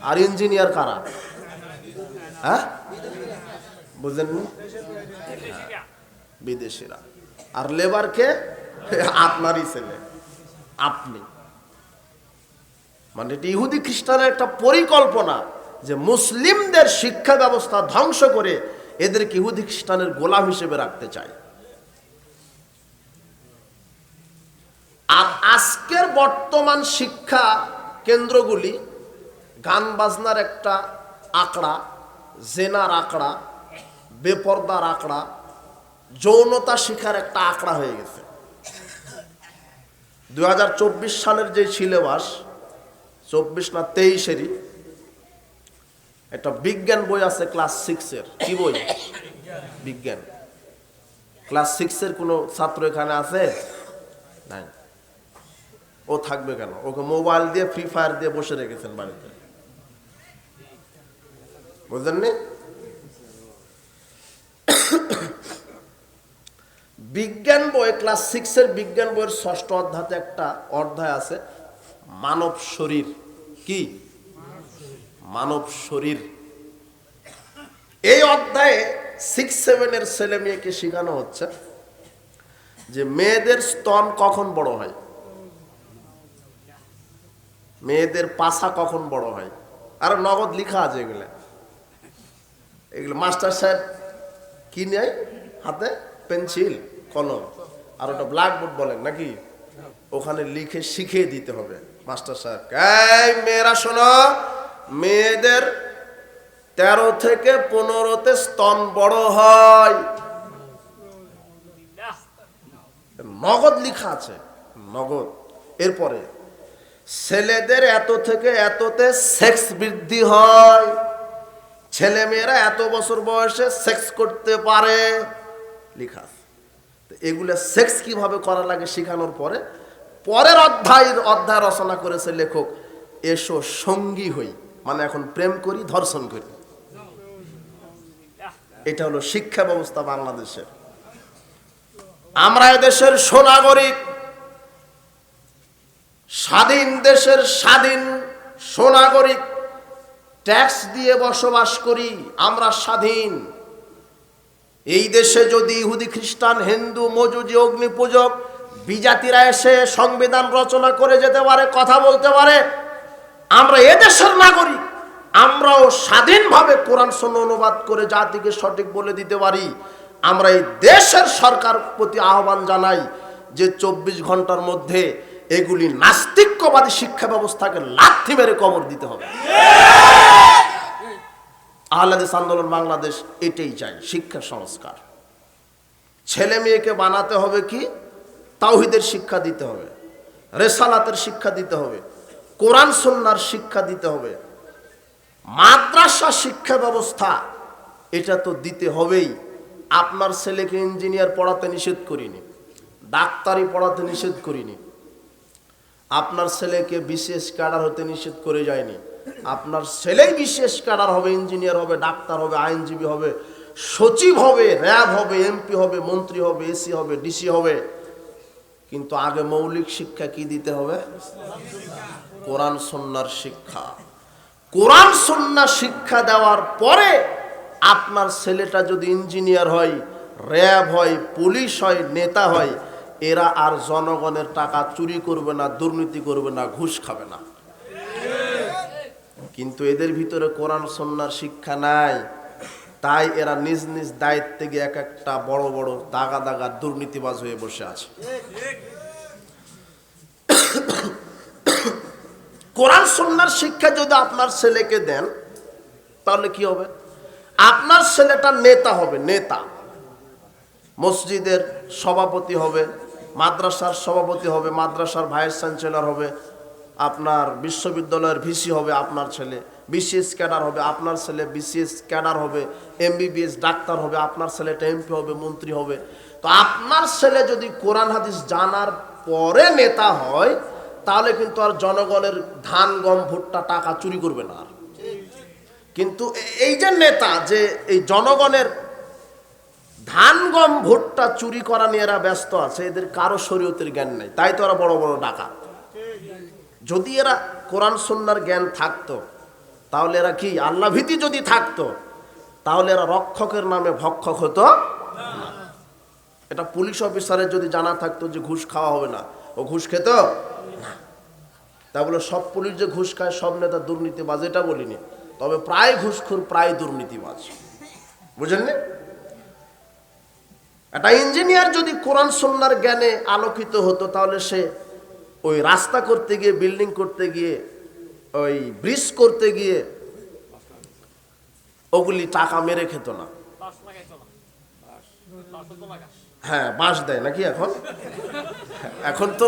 আর ইঞ্জিনিয়ার কারা? হ্যাঁ, বুঝলেন? বিদেশিরা। আর লেবারকে আপনারই ছেলে, আপনি। মানে এটা ইহুদি খ্রিস্টানের একটা পরিকল্পনা যে মুসলিমদের শিক্ষা ব্যবস্থা ধ্বংস করে এদেরকে ইহুদি খ্রিস্টানের গোলাম হিসেবে রাখতে চায়। আর আজকের বর্তমান শিক্ষা কেন্দ্রগুলি গান বাজনার একটা আঁকড়া, জেনার আঁকড়া, বেপরদার আঁকড়া, যৌনতা শিক্ষার একটা আঁকড়া হয়ে গেছে। 2024 সালের যে সিলেবাস, 24 না 23-এরই একটা বিজ্ঞান বই আছে ক্লাস 6-এর। কি বই? বিজ্ঞান। ক্লাস 6-এর কোনো ছাত্র এখানে আছে? নাই। ও থাকবে কেন? ওকে মোবাইল দিয়ে, ফ্রি ফায়ার দিয়ে বসে রেখেছেন বাড়িতে। বুঝলেননি? বিজ্ঞান বই, ক্লাস 6-এর বিজ্ঞান বইয়ের 6ষ্ঠ অধ্যায়তে একটা অধ্যায় আছে মানব শরীর। কি? মানব শরীর। এই অধ্যায়ে 6-7-এর ছেলে মেয়েকে শেখানো হচ্ছে যে মেয়েদের স্তন কখন বড় হয়, মেয়েদের পাছা কখন বড় হয়। আর নগদ লিখা আছে এগুলো। এগুলো মাস্টার সাহেব কি নেয় হাতে? পেন্সিল, কলম, আর ওটা ব্ল্যাকবোর্ড বলেন নাকি, ওখানে লিখে শিখিয়ে দিতে হবে মাস্টার সাহেব। এই মেয়েরা শোনো, মেয়েদের 13 থেকে 15-তে স্তন বড় হয়। নগদ লিখা আছে, নগদ। এরপরে ছেলেদের এত থেকে এততে সেক্স বৃদ্ধি হয়, ছেলে মেয়েরা এত বছর বয়সে সেক্স করতে পারে, লেখা আছে। এগুলো সেক্স কিভাবে করা লাগে শেখানোর পরে পরের অধ্যায় রচনা করেছে লেখক, এসো সঙ্গী হই, মানে এখন প্রেম করি, ধর্ষণ করি। এটা হলো শিক্ষা ব্যবস্থা বাংলাদেশের। আমরা এদেশের সুনাগরিক, স্বাধীন দেশের স্বাধীন সুনাগরিক, ট্যাক্স দিয়ে বসবাস করি, আমরা স্বাধীন। এই দেশে যদি ইহুদি, খ্রিস্টান, হিন্দু, মজুজি, অগ্নি পূজক, বিজাতিরা এসে সংবিধান রচনা করে যেতে পারে, কথা বলতে পারে, আমরা এদেশের নাগরিক, আমরাও স্বাধীনভাবে কোরআন সুন্নাহ অনুবাদ করে জাতিকে সঠিক বলে দিতে পারি। আমরা এই দেশের সরকার প্রতি আহ্বান জানাই যে 24 ঘন্টার মধ্যে এগুলি নাস্তিক্যবাদী শিক্ষা ব্যবস্থাকে লাথি মেরে কবর দিতে হবে। আহলে হাদিস আন্দোলন বাংলাদেশ এটাই চাই, শিক্ষা সংস্কার। ছেলে মেয়েকে বানাতে হবে কি, তাওহীদের শিক্ষা দিতে হবে, রেসালাতের শিক্ষা দিতে হবে, কোরআন সুন্নাহর শিক্ষা দিতে হবে, মাদ্রাসা শিক্ষা ব্যবস্থা এটা তো দিতে হবেই। আপনার ছেলেকে ইঞ্জিনিয়ার পড়াতে নিষেধ করিনি, ডাক্তারি পড়াতে নিষেধ করিনি, আপনার ছেলেকে বিশেষ ক্যাডার হতে নিষেধ করে যায়নি। আপনার ছেলেই বিশেষ ক্যাডার হবে, ইঞ্জিনিয়ার হবে, ডাক্তার হবে, আইনজীবী হবে, সচিব হবে, র্যাব হবে, এমপি হবে, মন্ত্রী হবে, এসি হবে, ডিসি হবে। কিন্তু আগে মৌলিক শিক্ষা কি দিতে হবে? কোরআন সুন্নাহর শিক্ষা। কোরআন সুন্নাহ শিক্ষা দেওয়ার পরে আপনার ছেলেটা যদি ইঞ্জিনিয়ার হয়, র্যাব হয়, পুলিশ হয়, নেতা হয়, এরা আর জনগণের টাকা চুরি করবে না, দুর্নীতি করবে না, ঘুষ খাবে না। কিন্তু এদের ভিতরে কোরআন সুন্নাহর শিক্ষা নাই, তাই এরা নিজ নিজ দায়িত্বে গিয়ে এক একটা বড় বড় দাগা দাগা দুর্নীতিবাজ হয়ে বসে আছে। কোরআন সুন্নাহর শিক্ষা যদি আপনার ছেলেকে দেন তাহলে কি হবে? আপনার ছেলেটা নেতা হবে, নেতা, মসজিদের সভাপতি হবে, মাদ্রাসার সভাপতি হবে, মাদ্রাসার ভাইস চ্যান্সেলর হবে, আপনার বিশ্ববিদ্যালয়ের ভিসি হবে আপনার ছেলে, বিসিএস ক্যাডার হবে আপনার ছেলে, বিসিএস ক্যাডার হবে, এমবিবিএস ডাক্তার হবে আপনার ছেলেটা, এমপি হবে, মন্ত্রী হবে। তো আপনার ছেলে যদি কোরআন হাদিস জানার পরে নেতা হয় তাহলে কিন্তু আর জনগণের ধান, গম, ভুট্টা, টাকা চুরি করবে না। কিন্তু এই যে নেতা, যে এই জনগণের ধান, গম, ভুট্টা চুরি করা নিয়ে এরা ব্যস্ত আছে, এদের কারো শরীয়তের জ্ঞান নেই, তাই তো এরা বড় বড় ডাকাত। যদি এরা কোরআন সুন্নাহর জ্ঞান থাকতো তাহলে এরা কি, আল্লাহ ভীতি যদি থাকতো তাহলে এরা রক্ষকের নামে ভক্ষক হতো না। এটা পুলিশ অফিসারের যদি জানা থাকতো যে ঘুষ খাওয়া হবে না, ও ঘুষ খেত না। তা বলে সব পুলিশ যে ঘুষ খায়, সব নেতা দুর্নীতিবাজ এটা বলিনি, তবে প্রায় ঘুষখোর, প্রায় দুর্নীতিবাজ, বুঝেননি? একটা ইঞ্জিনিয়ার যদি কোরআন সুন্নাহর জ্ঞানে আলোকিত হতো তাহলে সে ওই রাস্তা করতে গিয়ে, বিল্ডিং করতে গিয়ে, ওই ব্রিজ করতে গিয়ে ওগুলি টাকা মেরে খেত না। হ্যাঁ, বাঁশ দেয় নাকি এখন? এখন তো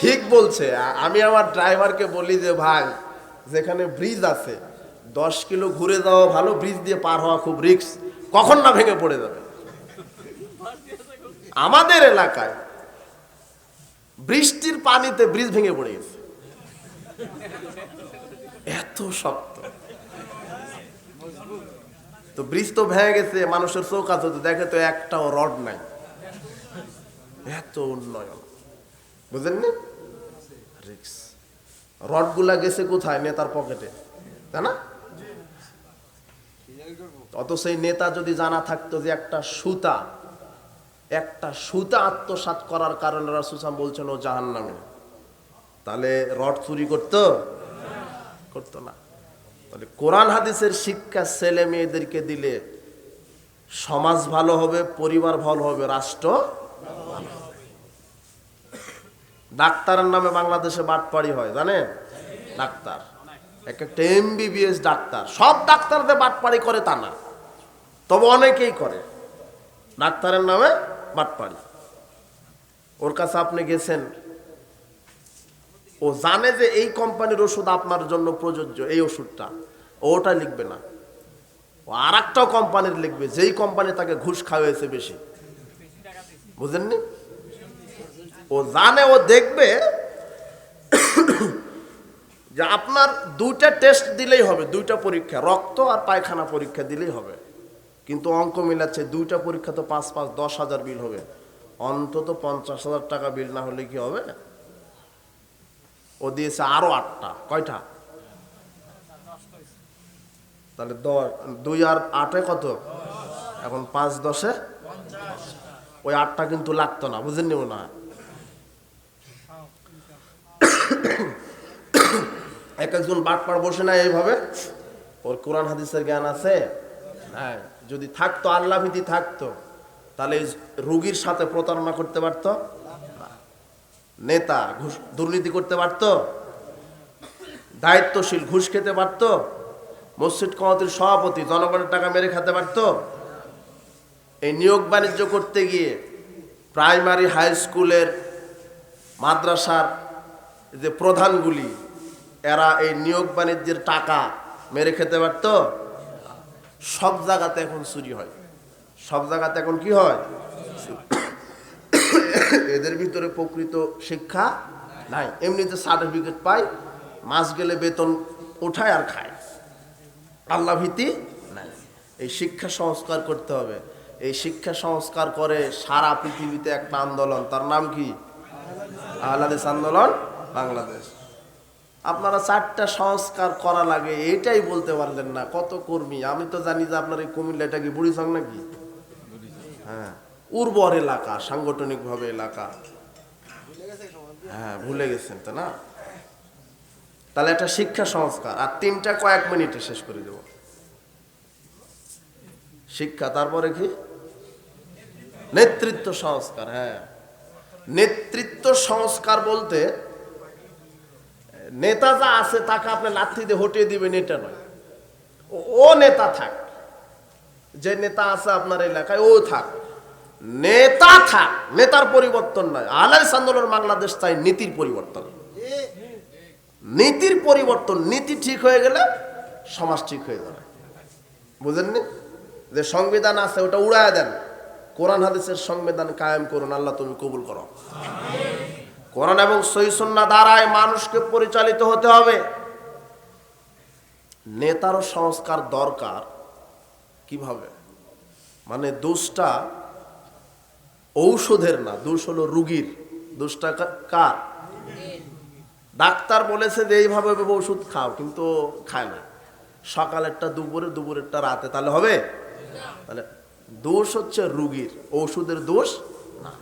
ঠিক বলছে। আমি আমার ড্রাইভারকে বলি যে ভাই, যেখানে ব্রিজ আছে 10 কিলো ঘুরে যাওয়া ভালো, ব্রিজ দিয়ে পার হওয়া খুব রিস্ক, কখন না ভেঙে পড়ে যাবে। আমাদের এলাকায় বৃষ্টির পানিতে ব্রিজ ভেঙে পড়ে গেছে, এত শক্ত। তো ব্রিজ তো ভেঙে গেছে, মানুষের চোখ আছে তো দেখে, তো একটাও রড নাই। এত উন্নয়ন, বুঝেননি? রিক্স। রড গুলা গেছে কোথায়? নেতার পকেটে, তাই না? অত সেই নেতা যদি জানা থাকতো যে একটা সুতা আত্মসাৎ করার কারণে রাসূল সাল্লাল্লাহু আলাইহি ওয়াসাল্লাম বলছেন ও জাহান্নামে, তাহলে রড চুরি করতো না। তাহলে কোরআন হাদিসের শিক্ষা ছেলে মেয়েদেরকে দিলে সমাজ ভালো হবে, পরিবার ভালো হবে, রাষ্ট্র ভালো হবে। ডাক্তারের নামে বাংলাদেশে বাটপাড়ি হয়, জানেন? ডাক্তার এক একটা এমবিবিএস ডাক্তার, সব ডাক্তারদের বাটপাড়ি করে তা না, তবে অনেকেই করে ডাক্তারের নামে বাটপাড়ি। ওর কাছে আপনি গেছেন, ও জানে যে এই কোম্পানির ওষুধ আপনার জন্য প্রযোজ্য, এই ওষুধটা, ওটা লিখবে না, ও আর একটাও কোম্পানির লিখবে, যেই কোম্পানি তাকে ঘুষ খাওয়াইছে বেশি, বুঝেননি? ও জানে, ও দেখবে যে আপনার 2টা টেস্ট দিলেই হবে, 2টা পরীক্ষা, রক্ত আর পায়খানা পরীক্ষা দিলেই হবে, কিন্তু অঙ্ক মিলাচ্ছে, দুইটা পরীক্ষা তো 5 10,000 বিল হবে, অন্তত 50,000 টাকা বিল না হলে কি হবে? ও দিয়েছে আরো 8টা, কয়টা? তাহলে 2 আর 8 কত? এখন 5 10 ওই 8টা কিন্তু লাগতো না, বুঝেননি মনে হয়? একজন বাটপার বসে না এইভাবে, ওর কোরআন হাদিসের জ্ঞান আছে? হ্যাঁ, যদি থাকতো, আল্লাহ ভীতি থাকতো, তাহলে রোগীর সাথে প্রতারণা করতে পারতো? নেতা ঘুষ দুর্নীতি করতে পারতো? দায়িত্বশীল ঘুষ খেতে পারতো? মসজিদ কমিটির সভাপতি জনগণের টাকা মেরে খেতে পারতো? এই নিয়োগ বাণিজ্য করতে গিয়ে প্রাইমারি হাই স্কুলের মাদ্রাসার যে প্রধানগুলি, এরা এই নিয়োগ বাণিজ্যের টাকা মেরে খেতে পারতো? সব জায়গাতে এখন চুরি হয়, সব জায়গাতে এখন কি হয়? এদের ভিতরে প্রকৃত শিক্ষা নাই, এমনিতে সার্টিফিকেট পায়, মাস গেলে বেতন ওঠায় আর খায়, আল্লাহ ভীতি নাই। এই শিক্ষা সংস্কার করতে হবে। এই শিক্ষা সংস্কার করে সারা পৃথিবীতে একটা আন্দোলন, তার নাম কি? আহলাদিস আন্দোলন বাংলাদেশ। আপনারা 4টা সংস্কার করা লাগে, এটাই বলতে পারলেন না। কত কর্মী, আমি তো জানি যে আপনার এই কুমিল্লাটা কি বুড়িচং নাকি? হ্যাঁ, উর্বর এলাকা, সাংগঠনিক ভাবে এলাকা। হ্যাঁ, ভুলে গেছেন তো না? তাহলে একটা শিক্ষা সংস্কার, আর 3টা কয়েক মিনিটে শেষ করে দেব। শিক্ষা, তারপরে কি? নেতৃত্ব সংস্কার। হ্যাঁ, নেতৃত্ব সংস্কার বলতে নেতা যা আছে তাকে আপনি লাথি দিয়ে হটিয়ে দিবেন এটা নয়। ও নেতা থাক, যে নেতা আছে আপনার এলাকায় ও থাক, নেতা থাক, নেতার পরিবর্তন নয়। আহলাদিস আন্দোলন বাংলাদেশ চাই নীতির পরিবর্তন, নীতির পরিবর্তন। নীতি ঠিক হয়ে গেলে সমাজ ঠিক হয়ে যাবে, বুঝেননি? যে সংবিধান আছে ওটা উড়ায় দেন, কোরআন হাদিসের সংবিধান কায়েম করুন, আল্লাহ তুমি কবুল করো। কোরআন এবং সহিহ সুন্নাহ দ্বারাই মানুষকে পরিচালিত হতে হবে। নেতারও সংস্কার দরকার। কিভাবে? মানে দোষটা ঔষধের না, দোষ হলো রুগীর। দোষটা কার? ডাক্তার বলেছে যে এইভাবে ওষুধ খাও, কিন্তু খায় না। সকালেরটা দুপুরে, দুপুরেরটা রাতে, তাহলে হবে? তাহলে দোষ হচ্ছে রুগীর, ওষুধের দোষ না।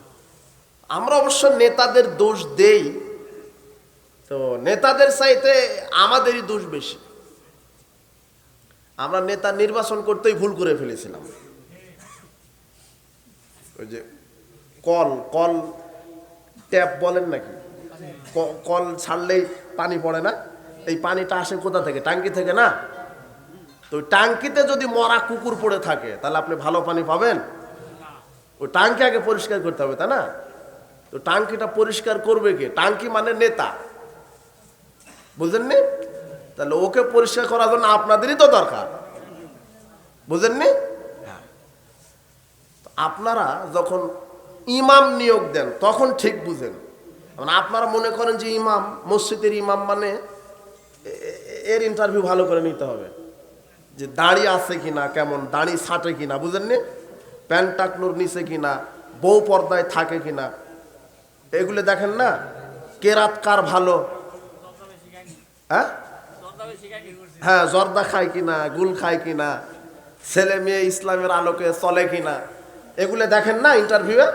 আমরা অবশ্য নেতাদের দোষ দেই, তো নেতাদের চাইতে আমাদেরই দোষ বেশি। আমরা নেতা নির্বাচন করতেই ভুল করে ফেলেছিলাম। ওই যে কল ট্যাপ বলেন নাকি, কল ছাড়লেই পানি পড়ে না? এই পানিটা আসে কোথা থেকে? টাঙ্কি থেকে না? তো টাঙ্কিতে যদি মরা কুকুর পড়ে থাকে তাহলে আপনি ভালো পানি পাবেন? ওই টাঙ্কি আগে পরিষ্কার করতে হবে, তাই না? তো টাঙ্কিটা পরিষ্কার করবে কে? টাঙ্কি মানে নেতা, বুঝেননি? তাহলে ওকে পরিষ্কার করার জন্য আপনাদেরই তো দরকার, বুঝেননি? আপনারা যখন ইমাম নিয়োগ দেন তখন ঠিক বুঝেন। আপনারা মনে করেন যে ইমাম, মসজিদের ইমাম মানে এর ইন্টারভিউ ভালো করে নিতে হবে, যে দাড়ি আছে কিনা, কেমন দাড়ি ছাটে কিনা, বুঝেননি? প্যান্ট টাকনুর নিচে কিনা, বউ পর্দায় থাকে কিনা, এগুলো দেখেন না? কেরাত কার ভালো, হ্যাঁ, জর্দা খায় কিনা, গুল খায় কিনা, ছেলে মেয়ে ইসলামের আলোকে চলে কিনা, এগুলো দেখেন না ইন্টারভিউয়ে?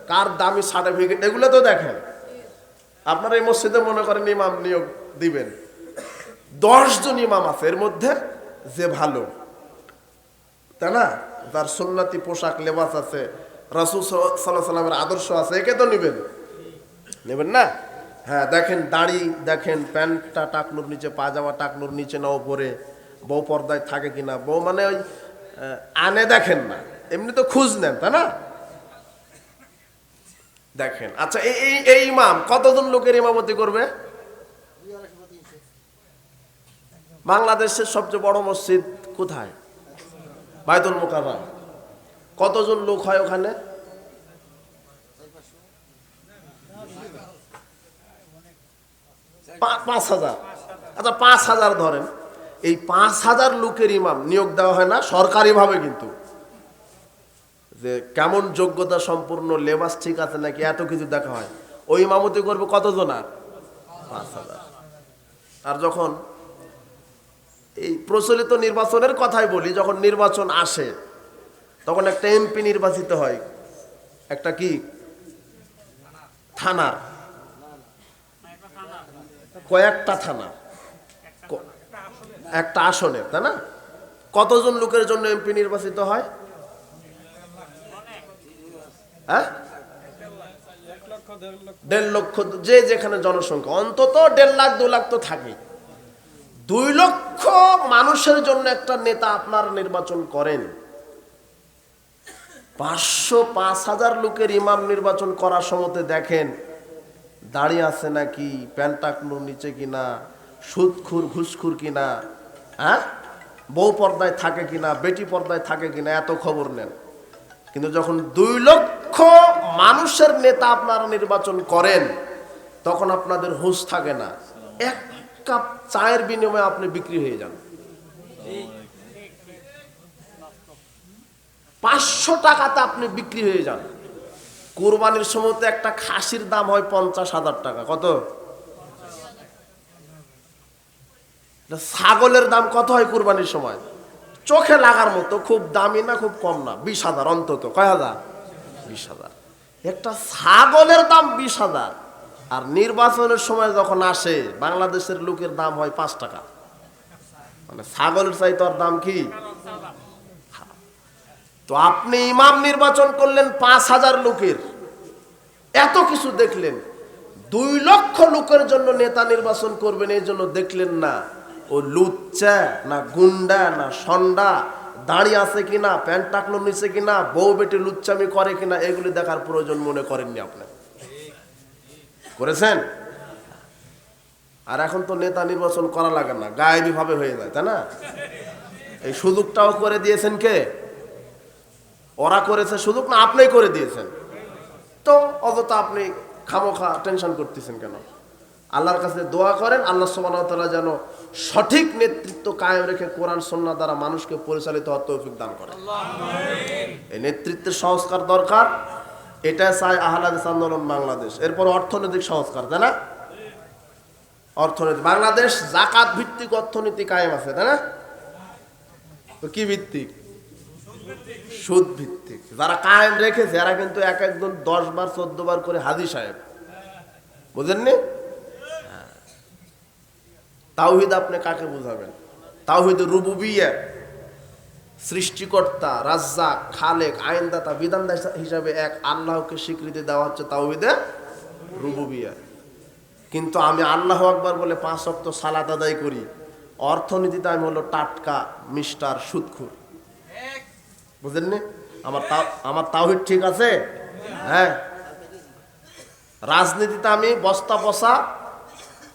কার দামি সার্টিফিকেট, এগুলো তো দেখেন। আপনারা এই মসজিদে মনে করেন ইমাম নিয়োগ দিবেন, 10 জন ইমাম আছে, এর মধ্যে যে ভালো, তাই না, যার সুন্নতি পোশাক লেবাস আছে, রাসূল সাল্লাল্লাহু আলাইহি সাল্লামের আদর্শ আছে, একে তো নেবেন না? হ্যাঁ, দেখেন দাড়ি, দেখেন প্যান্টটা টাকনুর নিচে, পাজামা টাকনুর নিচে না ওপরে, বউ পর্দায় থাকে কিনা, বউ মানে ওই আনে দেখেন না, এমনি তো খোঁজ নেন, তাই না? দেখেন। আচ্ছা, এই ইমাম কতজন লোকের ইমামতি করবে? বাংলাদেশের সবচেয়ে বড় মসজিদ কোথায়? বাইতুল মুকাররম। কতজন লোক হয় ওখানে? 5,000। আচ্ছা, 5,000 ধরেন। এই 5,000 লোকের ইমাম নিয়োগ দেওয়া হয় না সরকারিভাবে, কিন্তু যে কেমন যোগ্যতা সম্পূর্ণ, লেবাস ঠিক আছে নাকি, এত কিছু দেখা হয়। ওই ইমামতি করবে কতজন? আর 5,000। আর যখন এই প্রচলিত নির্বাচনের কথাই বলি, যখন নির্বাচন আসে তখন একটা এমপি নির্বাচিত হয় একটা কি থানার, কয়েকটা থানা, একটা আসনে, তাই না? কতজন লোকের জন্য এমপি নির্বাচিত হয়? হ্যাঁ, 1.5 লক্ষ, যে যেখানে জনসংখ্যা অন্তত 1.5 লাখ 2 লাখ তো থাকে। 2 লক্ষ মানুষের জন্য একটা নেতা আপনার নির্বাচন করেন। 500-5,000 লোকের ইমাম নির্বাচন করার সময় দেখেন দাঁড়িয়ে আছে নাকি, প্যান্ট টাকনোর নিচে কিনা, সুদখুর ঘুষখুর কিনা, হ্যাঁ, বউ পর্দায় থাকে কিনা, বেটি পর্দায় থাকে কিনা, এত খবর নেন। কিন্তু যখন 2 লক্ষ মানুষের নেতা আপনারা নির্বাচন করেন তখন আপনাদের হুঁশ থাকে না। 1 কাপ চায়ের বিনিময়ে আপনি বিক্রি হয়ে যান। 500 টাকাতে আপনি বিক্রি হয়ে যান। কুরবানির সময় তো একটা খাসির দাম হয় 50,000 টাকা। কত? ছাগলের দাম কত হয় কুরবানির সময়? চোখে লাগার মতো, খুব দামি না, খুব কম না, 20,000 অন্তত। কয় হাজার? 20,000। একটা ছাগলের দাম 20,000। আর নির্বাচনের সময় যখন আসে বাংলাদেশের লোকের দাম হয় 5 টাকা। মানে ছাগলের চাইতে ওর দাম কি? তো আপনি ইমাম নির্বাচন করলেন 5,000 লোকের, এত কিছু দেখলেন। 2 লক্ষ লোকের জন্য নেতা নির্বাচন করবেন, এই জন্য দেখলেন না ও লুচ্চা না গুন্ডা না সন্ডা, দাঁড়িয়ে আছে কিনা, প্যান্ট টাকলো নিচে কিনা, বউ বেটি লুচ্চামি করে কিনা, এগুলি দেখার প্রয়োজন মনে করেননি। আপনি করেছেন? আর এখন তো নেতা নির্বাচন করা লাগে না, গায়েবী ভাবে হয়ে যায়, তাই না? এই সুযোগটাও করে দিয়েছেন কে? ওরা করেছে সুযোগ, না আপনি করে দিয়েছেন? তো অযথা আপনি খামোখা টেনশন করতেছেন কেন? আল্লাহর কাছে দোয়া করেন আল্লাহ সুবহানাহু ওয়া তাআলা যেন সঠিক নেতৃত্ব কায়েম রেখে কোরআন সুন্নাহ দ্বারা মানুষকে পরিচালিত হওয়ার তৌফিক দান করেন। এই নেতৃত্বের সংস্কার দরকার, এটা চাই আহলে হাদিস আন্দোলন বাংলাদেশ। এরপর অর্থনৈতিক সংস্কার, তাই না? অর্থনীতি, বাংলাদেশ যাকাত ভিত্তিক অর্থনীতি কায়েম আছে, তাই না? তো কি ভিত্তিক? সুদ ভিত্তিক। যারা কায়েম রেখেছে এরা কিন্তু এক একজন 10 বার 14 বার করে হাজী সাহেব, বুঝেননি? তাওহীদ আপনি কাকে বুঝাবেন? তাওহীদ রুবুবিয়্যা, সৃষ্টিকর্তা, রাজ্জাক, খালেক, আইনদাতা, বিধানদাতা হিসাবে এক আল্লাহকে স্বীকৃতি দেওয়া হচ্ছে তাওহীদে রুবুবিয়্যা। কিন্তু আমি আল্লাহু আকবার বলে 5 ওয়াক্ত সালাত আদায় করি, অর্থনীতিতে আমি হলো টাটকা মিস্টার সুদখোর। বুঝেননি? আমার তাওহীদ ঠিক আছে? হ্যাঁ। রাজনীতিতে আমি বস্তা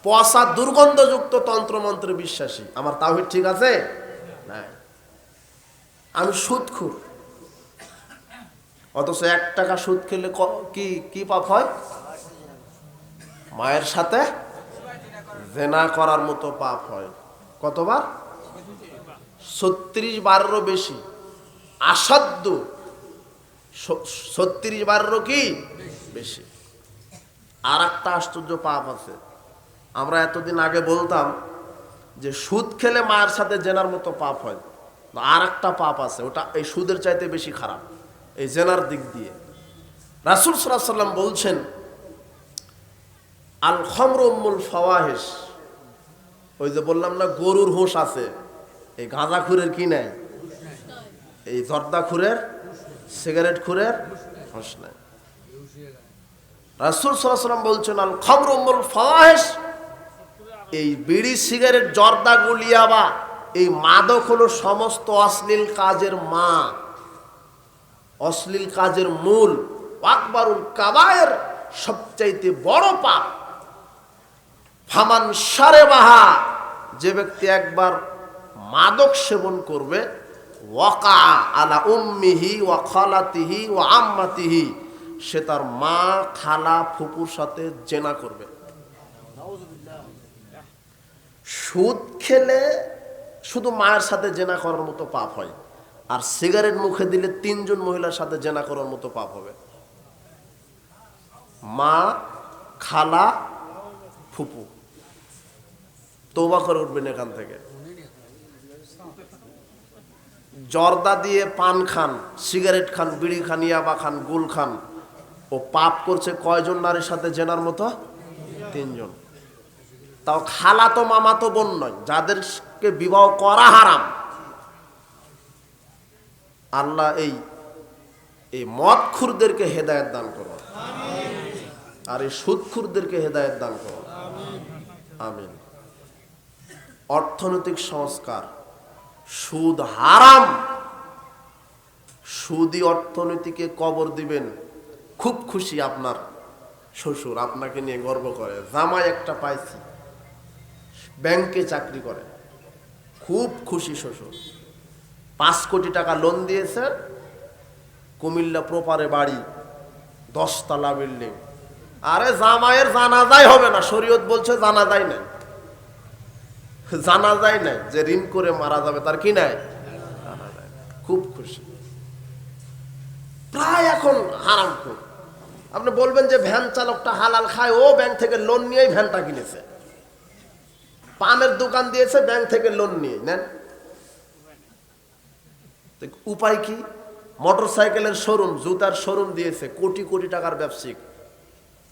পচা দুর্গন্ধযুক্ত তন্ত্রমন্ত্রে বিশ্বাসী, আমার তাওহীদ ঠিক আছে? হ্যাঁ। আমি সুদখোর, অথচ 1 টাকা সুদ খেলে কি পাপ হয়? মায়ের সাথে জেনা করার মতো পাপ হয়। কতবার? 36 বারেরও বেশি। আসাধ্য 36 বারেরও কি বেশি। আর একটা আশ্চর্য পাপ আছে। আমরা এতদিন আগে বলতাম যে সুদ খেলে মায়ের সাথে জেনার মতো পাপ হয়। আর একটা পাপ আছে, ওটা এই সুদের চাইতে বেশি খারাপ, এই জেনার দিক দিয়ে। রাসূল সাল্লাল্লাহু আলাইহি ওয়াসাল্লাম বলছেন, আল খামরু উম্মুল ফাওয়াহিশ। ওই যে বললাম না গরুর হোশ আছে, এই গাঁজাখুরের কি নাই, এই জর্দাখুরের, সিগারেট খুরের হোশ নাই। রাসূল সাল্লাল্লাহু আলাইহি ওয়াসাল্লাম বলছেন, আল খামরু উম্মুল ফাওয়াহিশ। এই বিড়ি, সিগারেট, জর্দা, গুলিয়াবা, এই মাদক হলো সমস্ত অশ্লীল কাজের মা, অশ্লীল কাজের মূল। আকবারুল কাবায়ের, সবচাইতে বড় পাপ। ফামান শারেবাহা, যে ব্যক্তি একবার মাদক সেবন করবে, ওয়াকা আলা উম্মিহি ওয়া খালাতিহি ওয়া আম্মাতিহি, সে তার মা, খালা, ফুপুর সাথে জেনা করবে। সুদ খেলে শুধু মায়ের সাথে জেনা করার মতো পাপ হয়, আর সিগারেট মুখে দিলে 3 জন মহিলার সাথে জেনা করার মতো পাপ হবে। মা, খালা, ফুপু, তওবা করে উঠবেন এখান থেকে। জর্দা দিয়ে পান খান, সিগারেট খান, বিড়ি খান, ইয়াবা খান, গুল খান, ও পাপ করছে কয়জন নারীর সাথে জেনার মতো? 3 জন। তাও খালা তো মামা তো বোন নয়, যাদেরকে বিবাহ করা হারাম। আল্লাহ এই মদখুরদেরকে হেদায়েত দান করো, আর এই সুদখুরদেরকে হেদায়েত দান করো, আমিন। অর্থনৈতিক সংস্কার, সুদ হারাম। সুদী অর্থনীতিকে কবর দিবেন। খুব খুশি আপনার শ্বশুর, আপনাকে নিয়ে গর্ব করে। জামাই একটা পাইছি, ব্যাংকে চাকরি করে, খুব খুশি শ্বশুর। 5 কোটি টাকা লোন দিয়েছে, কুমিল্লা প্রপারে বাড়ি, 10 তলা বিল্ডিং। আরে জামাইয়ের জানাজাই হবে না, শরীয়ত বলছে জানাজাই নাই, জানাজাই নাই। যে ঋণ করে মারা যাবে তার কি নাই? জানাজাই। খুব খুশি। প্রায় এখন হারাম খুব। আপনি বলবেন যে ভ্যান চালকটা হালাল খায়, ও ব্যাংক থেকে লোন নিয়েই ভ্যানটা কিনেছে। পানের দোকান দিয়েছে, ব্যাংক থেকে লোন নিয়ে নেন। উপায় কি? মোটরসাইকেলের শোরুম, জুতার শোরুম দিয়েছে, কোটি কোটি টাকার ব্যবসায়িক।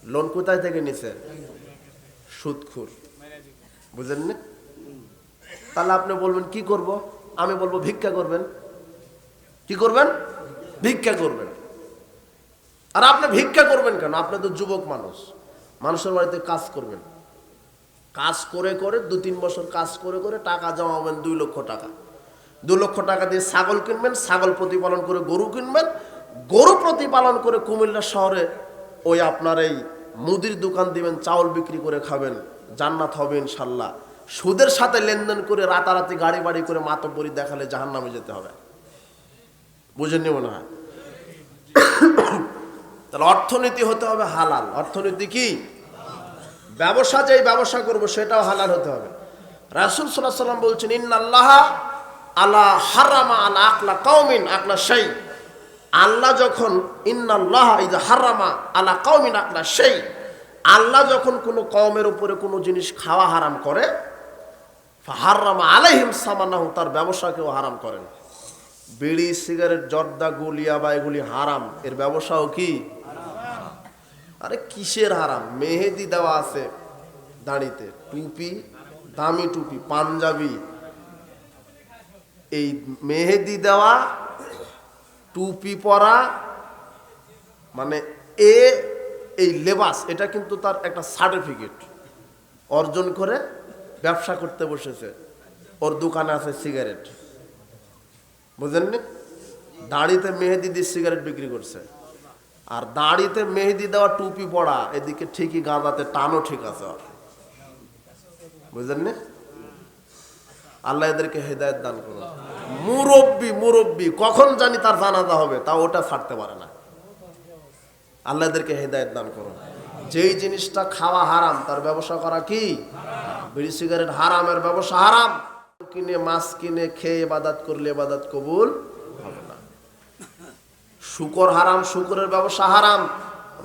লোন কোথায় থেকে নিছে? সুদখোর। বুঝলেন না? তাহলে আপনি বলবেন কি করব? আমি বলবো ভিক্ষা করবেন। কি করবেন? ভিক্ষা করবেন। আর আপনি ভিক্ষা করবেন কেন? আপনি তো যুবক মানুষ, মানুষের বাড়িতে কাজ করবেন। কাজ করে করে 2-3 বছর কাজ করে করে টাকা জমাবেন 2 লক্ষ টাকা। 2 লক্ষ টাকা দিয়ে ছাগল কিনবেন, ছাগল প্রতিপালন করে গরু কিনবেন, গরু প্রতিপালন করে কুমিল্লা শহরে ওই আপনার এই মুদির দোকান দিবেন, চাউল বিক্রি করে খাবেন, জান্নাত হবে ইনশাল্লাহ। সুদের সাথে লেনদেন করে রাতারাতি গাড়ি বাড়ি করে মাতব্বরি দেখালে জাহান্নামে যেতে হবে। বুঝেননি মনে হয়? তাহলে অর্থনীতি হতে হবে হালাল। অর্থনীতি কি? ব্যবসা, যেই ব্যবসা করবো সেটাও হালাল হতে হবে। রাসূল সাল্লাল্লাহু আলাইহি ওয়াসাল্লাম বলছেন, ইন্নাল্লাহা আলা হারামা আলা আকলা কওমিন আকলা শাই। আল্লাহ যখন ইন্নাল্লাহা ইযা হারামা আলা কওমিন আকলা শাই, আল্লাহ যখন কোনো কওমের উপরে কোনো জিনিস খাওয়া হারাম করে, ফাহাররামা আলাইহিম সামানাহু, তার ব্যবসাকেও হারাম করেন। বিড়ি, সিগারেট, জর্দা, গুলিয়া বা এগুলি হারাম, এর ব্যবসাও কি? আরে কিসের হারাম? মেহেদি দেওয়া আছে দাড়িতে, টুপি, দামি টুপি, পাঞ্জাবি। এই মেহেদি দেওয়া, টুপি পরা, মানে এই লেবাস, এটা কিন্তু তার একটা সার্টিফিকেট অর্জন করে ব্যবসা করতে বসেছে। ওর দোকানে আছে সিগারেট, বুঝলেননি? দাড়িতে মেহেদি দিয়ে সিগারেট বিক্রি করছে। আর দাড়িতে মেহেদি দেওয়া, টুপি পড়া, এদিকে ঠিকই গাঁদাতে টানও ঠিক আছে। বুঝলেননি? আল্লাহ এদেরকে হেদায়েত দান করুন। মুরব্বি কখন জানি তার জানাজা হবে, তা ওটা ছাড়তে পারে না। আল্লাহ এদেরকে হেদায়েত দান করুন। যেই জিনিসটা খাওয়া হারাম তার ব্যবসা করা কি? বিড়ি সিগারেট হারামের ব্যবসা হারাম। কিনে মাছ কিনে খেয়ে ইবাদত করলে ইবাদত কবুল হবে না। শুকর হারাম, শুকরের ব্যবসা হারাম।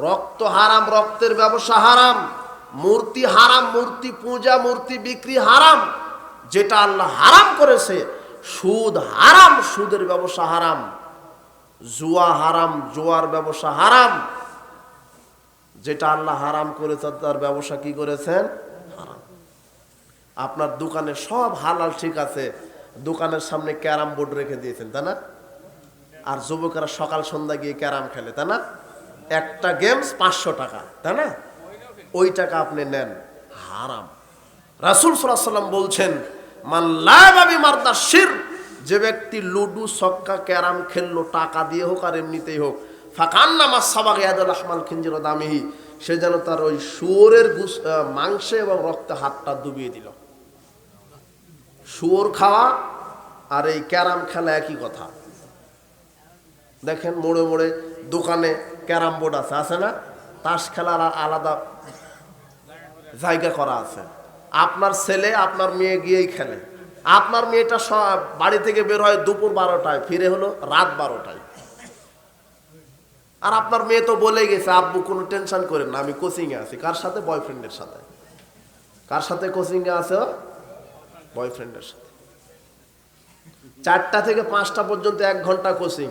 রক্ত হারাম, রক্তের ব্যবসা হারাম। মূর্তি হারাম, মূর্তি পূজা, মূর্তি বিক্রি হারাম। যেটা আল্লাহ হারাম করেছে, সুদ হারাম, সুদের ব্যবসা হারাম। জুয়া হারাম, জুয়ার ব্যবসা হারাম। যেটা আল্লাহ হারাম করেছে তার ব্যবসা কি করেছেন? হারাম। আপনার দোকানে সব হালাল ঠিক আছে, দোকানের সামনে ক্যারাম বোর্ড রেখে দিয়েছেন, তাই না? আর যুবকেরা সকাল সন্ধ্যা গিয়ে ক্যারাম খেলে, তাই না? একটা গেমস 500 টাকা, তাই না? ওই টাকা আপনি নেন, হারাম। রাসূল সাল্লাল্লাহু আলাইহি ওয়াসাল্লাম বলছেন, মান লাআবা বিমারদা শির, যে ব্যক্তি লুডু, ছক্কা, ক্যারাম খেললো টাকা দিয়ে হোক আর এমনিতেই হোক, ফাকান্নামা সাবাগা ইয়াদুল আহমাল খিনজির দামিহি, সে যেন তার ওই শুয়োরের মাংসে এবং রক্তে হাতটা ডুবিয়ে দিল। শুয়োর খাওয়া আর এই ক্যারাম খেলা একই কথা। দেখেন মোড়ে মোড়ে দোকানে ক্যারাম বোর্ড আছে, আছে না? তাস খেলার আলাদা জায়গা করা আছে। আপনার ছেলে আপনার মেয়ে গিয়েই খেলে, আপনার মেয়েটা বাড়ি থেকে বের হয় দুপুর 12টায়, ফিরে হলো রাত 12টায়। আর আপনার মেয়ে তো বলে গেছে, আব্বু কোনো টেনশন করেন না, আমি কোচিং এ আছি। কার সাথে? বয়ফ্রেন্ডের সাথে। কার সাথে কোচিং এ আছে? বয়ফ্রেন্ডের সাথে। 4টা থেকে 5টা পর্যন্ত 1 ঘন্টা কোচিং,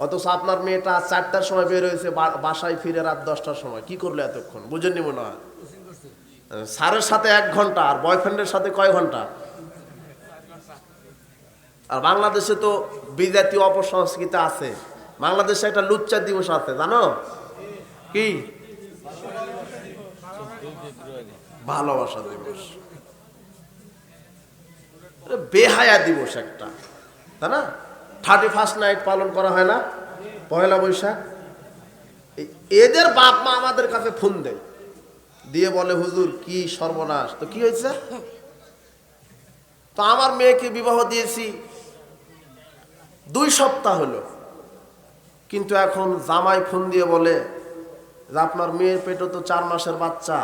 অথচ আপনার মেয়েটা 4টার সময় বের হয়েছে, বাসায় ফিরে রাত 10টার সময়। কি করলো এতক্ষণ? বুঝেননি মনে হয়? স্যারের সাথে 1 ঘন্টা, আর বয়ফ্রেন্ডের সাথে কয় ঘন্টা? আর বাংলাদেশে তো বিজাতীয় অপসংস্কৃতি আছে। বাংলাদেশে একটা লুচ্চা দিবস আছে, জানো কি? ভালোবাসা দিবস, বেহায়া দিবস একটা, তাই না? 31st নাইট পালন করা হয় না, পয়লা বৈশাখ। এদের বাপ মা আমাদের কাছে ফোন দেয়, দিয়ে বলে, হুজুর কি সর্বনাশ। তো কি হয়েছে? তো আমার মেয়েকে বিবাহ দিয়েছি 2 সপ্তাহ হলো, কিন্তু এখন জামাই ফোন দিয়ে বলে যে আপনার মেয়ের পেটে তো 4 মাসের বাচ্চা।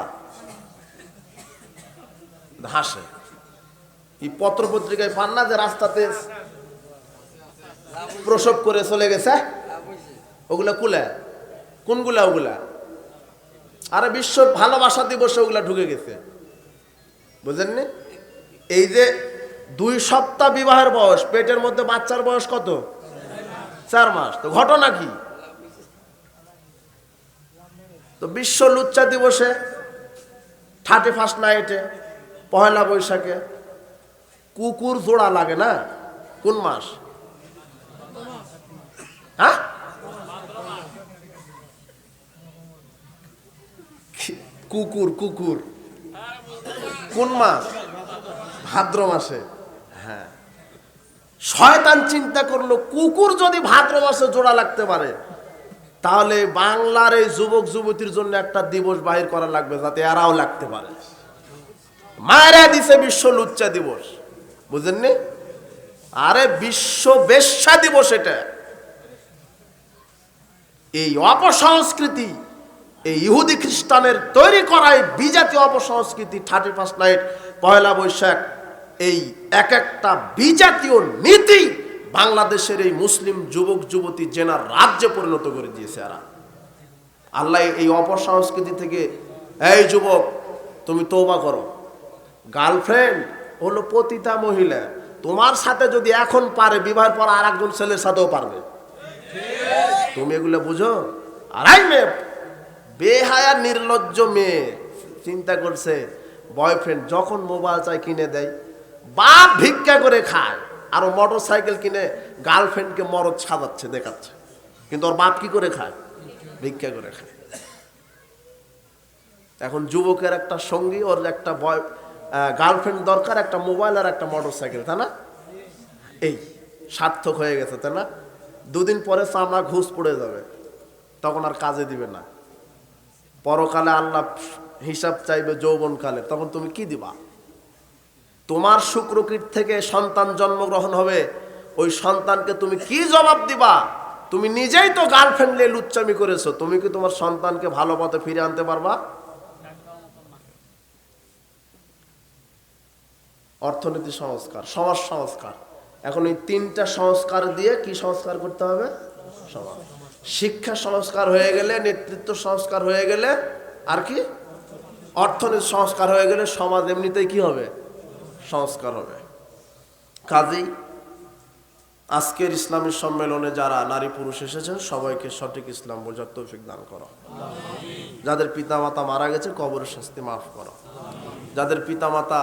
হাসে। এই পত্র পত্রিকায় পান না যে রাস্তাতে প্রসব করে চলে গেছে? ওগুলা কুলে কোনগুলা? ওগুলা আরে বিশ্ব ভালোবাসা দিবসে ওগুলা ঢুকে গেছে, বুঝেননি? এই যে 2 সপ্তাহ বিবাহের বয়স, পেটের মধ্যে বাচ্চার বয়স কত? 4 মাস। তো ঘটনা কি? তো বিশ্ব লুচ্চা দিবসে, 31st নাইটে, পয়লা বৈশাখে কুকুর জোড়া লাগে না? কোন মাস? হ্যাঁ, কুকুর কুকুর কোন মাস? ভাদ্র মাসে। হ্যাঁ, শয়তান চিন্তা করলো কুকুর যদি ভাদ্র মাসে জোড়া লাগতে পারে, তাহলে বাংলার এই যুবক যুবতীর জন্য একটা দিবস বাহির করা লাগবে যাতে এরাও লাগতে পারে। মায়েরা দিছে বিশ্ব লুচ্চা দিবস, বুঝেননি? আরে বিশ্ব বেশ্যা দিবস এটা। এই অপসংস্কৃতি, এই ইহুদি খ্রিস্টানের তৈরি করা এই বিজাতীয় অপসংস্কৃতি, 31st নাইট, পয়লা বৈশাখ, এই এক একটা বিজাতীয় নীতি বাংলাদেশের এই মুসলিম যুবক যুবতী জেনার রাজ্যে পরিণত করে দিয়েছে এরা। আল্লাহ এই অপসংস্কৃতি থেকে, এই যুবক তুমি তওবা করো। গার্লফ্রেন্ড হলো পতিতা মহিলা, তোমার সাথে যদি এখন পারে, বিবাহের পর আর একজন ছেলের সাথেও পারবে। তুমি এগুলো বুঝো? আর এই মেয়ে, বেহায়া নির্লজ্জ মেয়ে, চিন্তা করছে বয়ফ্রেন্ড যখন মোবাইল চাই কিনে দেয়, বাপ ভিক্ষা করে খায়, আর মোটর সাইকেল কিনে গার্লফ্রেন্ডকে মরদ সাজাচ্ছে, দেখাচ্ছে। কিন্তু ওর বাপ কি করে খায়? ভিক্ষা করে খায়। এখন যুবকের একটা সঙ্গী, ওর একটা গার্লফ্রেন্ড দরকার, একটা মোবাইল আর একটা মোটর সাইকেল, তাই না? এই সার্থক হয়ে গেছে, তাই না? 2 দিন পরে চামড়া ঘুষ পড়ে যাবে, তখন আর কাজে দিবে না। পরকালে আল্লাহ হিসাব চাইবে যৌবনকালে, তখন তুমি কি দিবা? তোমার শুক্রকীট থেকে সন্তান জন্মগ্রহণ হবে, ওই সন্তানকে তুমি কি জবাব দিবা? তুমি নিজেই তো গার্লফ্রেন্ড নিয়ে লুচ্চামি করেছো, তুমি কি তোমার সন্তানকে ভালো পথে ফিরে আনতে পারবা? অর্থনীতি সংস্কার, সমাজ সংস্কার, এখন এই 3টা সংস্কার দিয়ে কি সংস্কার করতে হবে? সমাজ। শিক্ষা সংস্কার হয়ে গেলে, নেতৃত্ব সংস্কার হয়ে গেলে, আর কি? অর্থনীতি সংস্কার হয়ে গেলে সমাজ এমনিতেই কি হবে? সংস্কার হবে। কাজেই আজকের ইসলামী সম্মেলনে যারা নারী পুরুষ এসেছেন, সবাইকে সঠিক ইসলাম বোঝার তৌফিক দান করো। যাদের পিতামাতা মারা গেছে, কবরের শাস্তি মাফ করো। যাদের পিতামাতা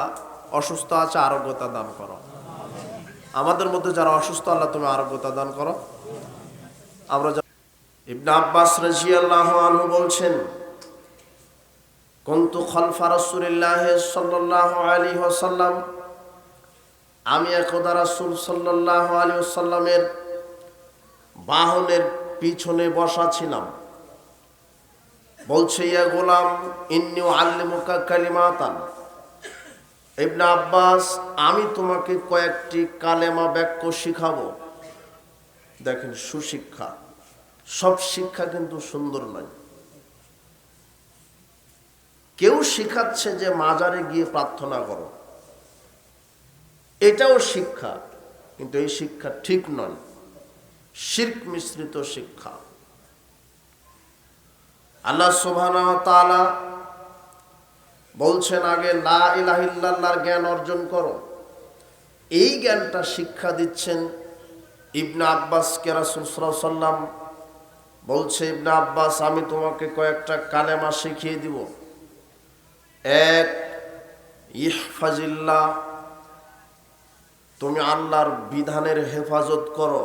অসুস্থ আছে, আরোগ্যতা দান করো। আমাদের মধ্যে যারা অসুস্থ, আল্লাহ তুমি আরোগ্যতা দান করো। আমরা ইবনে আব্বাস রাদিয়াল্লাহু আনহু বলছেন, কুনতু খালফা রাসূলিল্লাহ সাল্লাল্লাহু আলাইহি ওয়াসাল্লাম, আমি একদা রাসূল সাল্লাল্লাহু আলাইহি ওয়াসাল্লামের বাহনের পিছনে বসা ছিলাম। বলছে, ইয়া গোলাম ইন্নী উআল্লিমুকা কালিমাতান। ইবনে আব্বাস, আমি তোমাকে কয়েকটি কালেমা বাক্য শিখাবো। দেখেন, সুশিক্ষা। সব শিক্ষা কিন্তু সুন্দর নয়। কেউ শিখাচ্ছে যে মাজারে গিয়ে প্রার্থনা করো, এটাও শিক্ষা, কিন্তু এই শিক্ষা ঠিক নয়, শিরক মিশ্রিত শিক্ষা। আল্লাহ সুবহানাহু ওয়া তাআলা বলছেন আগে লা ইলাহা ইল্লাল্লাহর জ্ঞান অর্জন করো। এই জ্ঞানটা শিক্ষা দিচ্ছেন ইবনে আব্বাসকে। রাসূল সাল্লাল্লাহু আলাইহি ওয়াসাল্লাম বলছে, ইবনে আব্বাস, আমি তোমাকে কয়েকটা কালেমা শিখিয়ে দিব। এক, ইহফাজিল্লাহ, তুমি আল্লাহর বিধানের হেফাজত করো।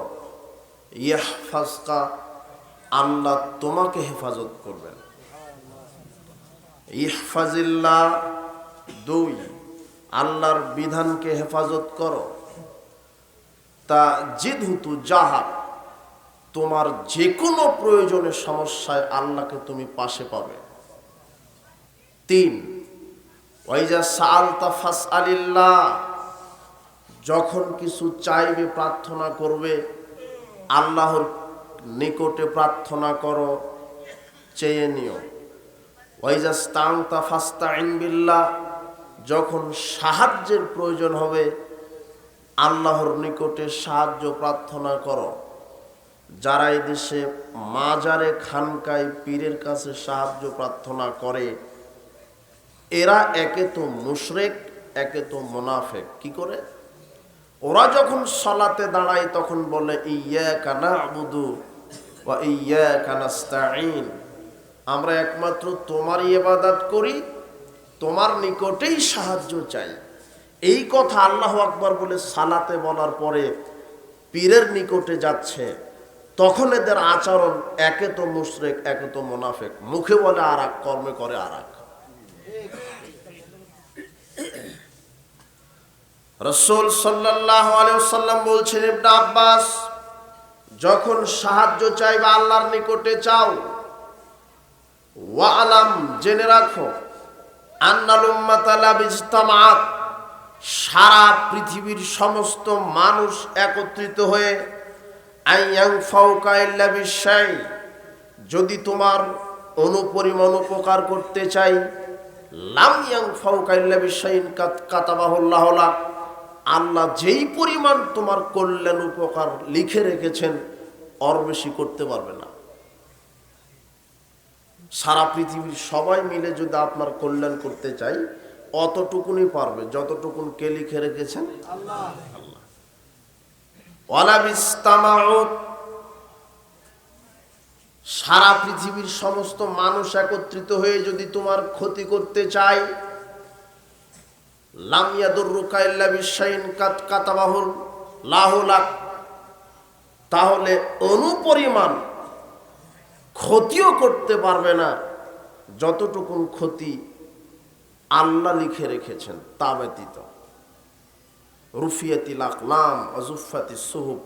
ইহফাজকা, আল্লাহ তোমাকে হেফাজত করবেন। ইহফাজিল্লাহ। দুই, আল্লাহর বিধানকে হেফাজত করো। তা জিদহুতু জাহাব, তোমার যে কোনো প্রয়োজনে সমস্যায় আল্লাহকে তুমি পাশে পাবে। তিন, ওয়াইজা সাআলতা ফাসআলিল্লাহ, যখন কিছু চাইবে, প্রার্থনা করবে, আল্লাহর নিকটে প্রার্থনা করো, চেয়ে নিও। ওয়াইজা স্তানতা ফাস্তাইন বিল্লাহ, যখন সাহায্যের প্রয়োজন হবে আল্লাহর নিকটে সাহায্য প্রার্থনা করো। যারা এই দেশে মাজারে, খানকায়, পীরের কাছে সাহায্য প্রার্থনা করে, এরা একে তো মুশরিক, একে তো মুনাফিক। কি করে? ওরা যখন সালাতে দাঁড়ায় তখন বলে ইয়্যাকা না'বুদু ওয়া ইয়্যাকা নাস্তাঈন, আমরা একমাত্র তোমারই ইবাদত করি, তোমার নিকটেই সাহায্য চাই। এই কথা আল্লাহু আকবার বলে সালাতে বলার পরে পীরের নিকটে যাচ্ছে, তখন এদের আচরণ একে তো মুশরিক, একে তো মুনাফিক। মুখে বলে আর এক, কর্মে করে আর এক। রাসূল সাল্লাল্লাহু আলাইহি ওয়াসাল্লাম বলছেন, ইবনে আব্বাস, যখন সাহায্য চাইবে আল্লাহর নিকটে চাও। ওয়ালাম, জেনে রাখো, আন্নাল উম্মাতা লা বিজতামাআত, সারা পৃথিবীর সমস্ত মানুষ একত্রিত হয়ে আইয়ানফাউকা ইল্লা বিশাই, যদি তোমার অনুপরিমাণ উপকার করতে চাই, লাম ইয়ানফাউকা ইল্লা বিশাইন কাদ কাতাবাহুল্লাহু লাক, আল্লাহ যেই পরিমাণ তোমার কল্যাণ উপকার লিখে রেখেছেন ওর বেশি করতে পারবে না। সারা পৃথিবীর সবাই মিলে যদি আপনার কল্যাণ করতে চাই, অতটুকুনি পারবে যতটুকুন কে লিখে রেখেছেন আল্লাহ। ওয়ালা বিস্তামাউত, সারা পৃথিবীর সমস্ত মানুষ একত্রিত হয়ে যদি তোমার ক্ষতি করতে চায়, লাম ইয়াদুররুকা ইল্লা বিশাইন কাদ কাতাবাহুল্লাহু লাক, তাহলে অনুপরিমাণ ক্ষতিও করতে পারবে না যতটুকুন ক্ষতি আল্লাহ লিখে রেখেছেন তা ব্যতীত। রুফিয়াতিল আকলাম ওয়া জুফফাতিস সুহুব,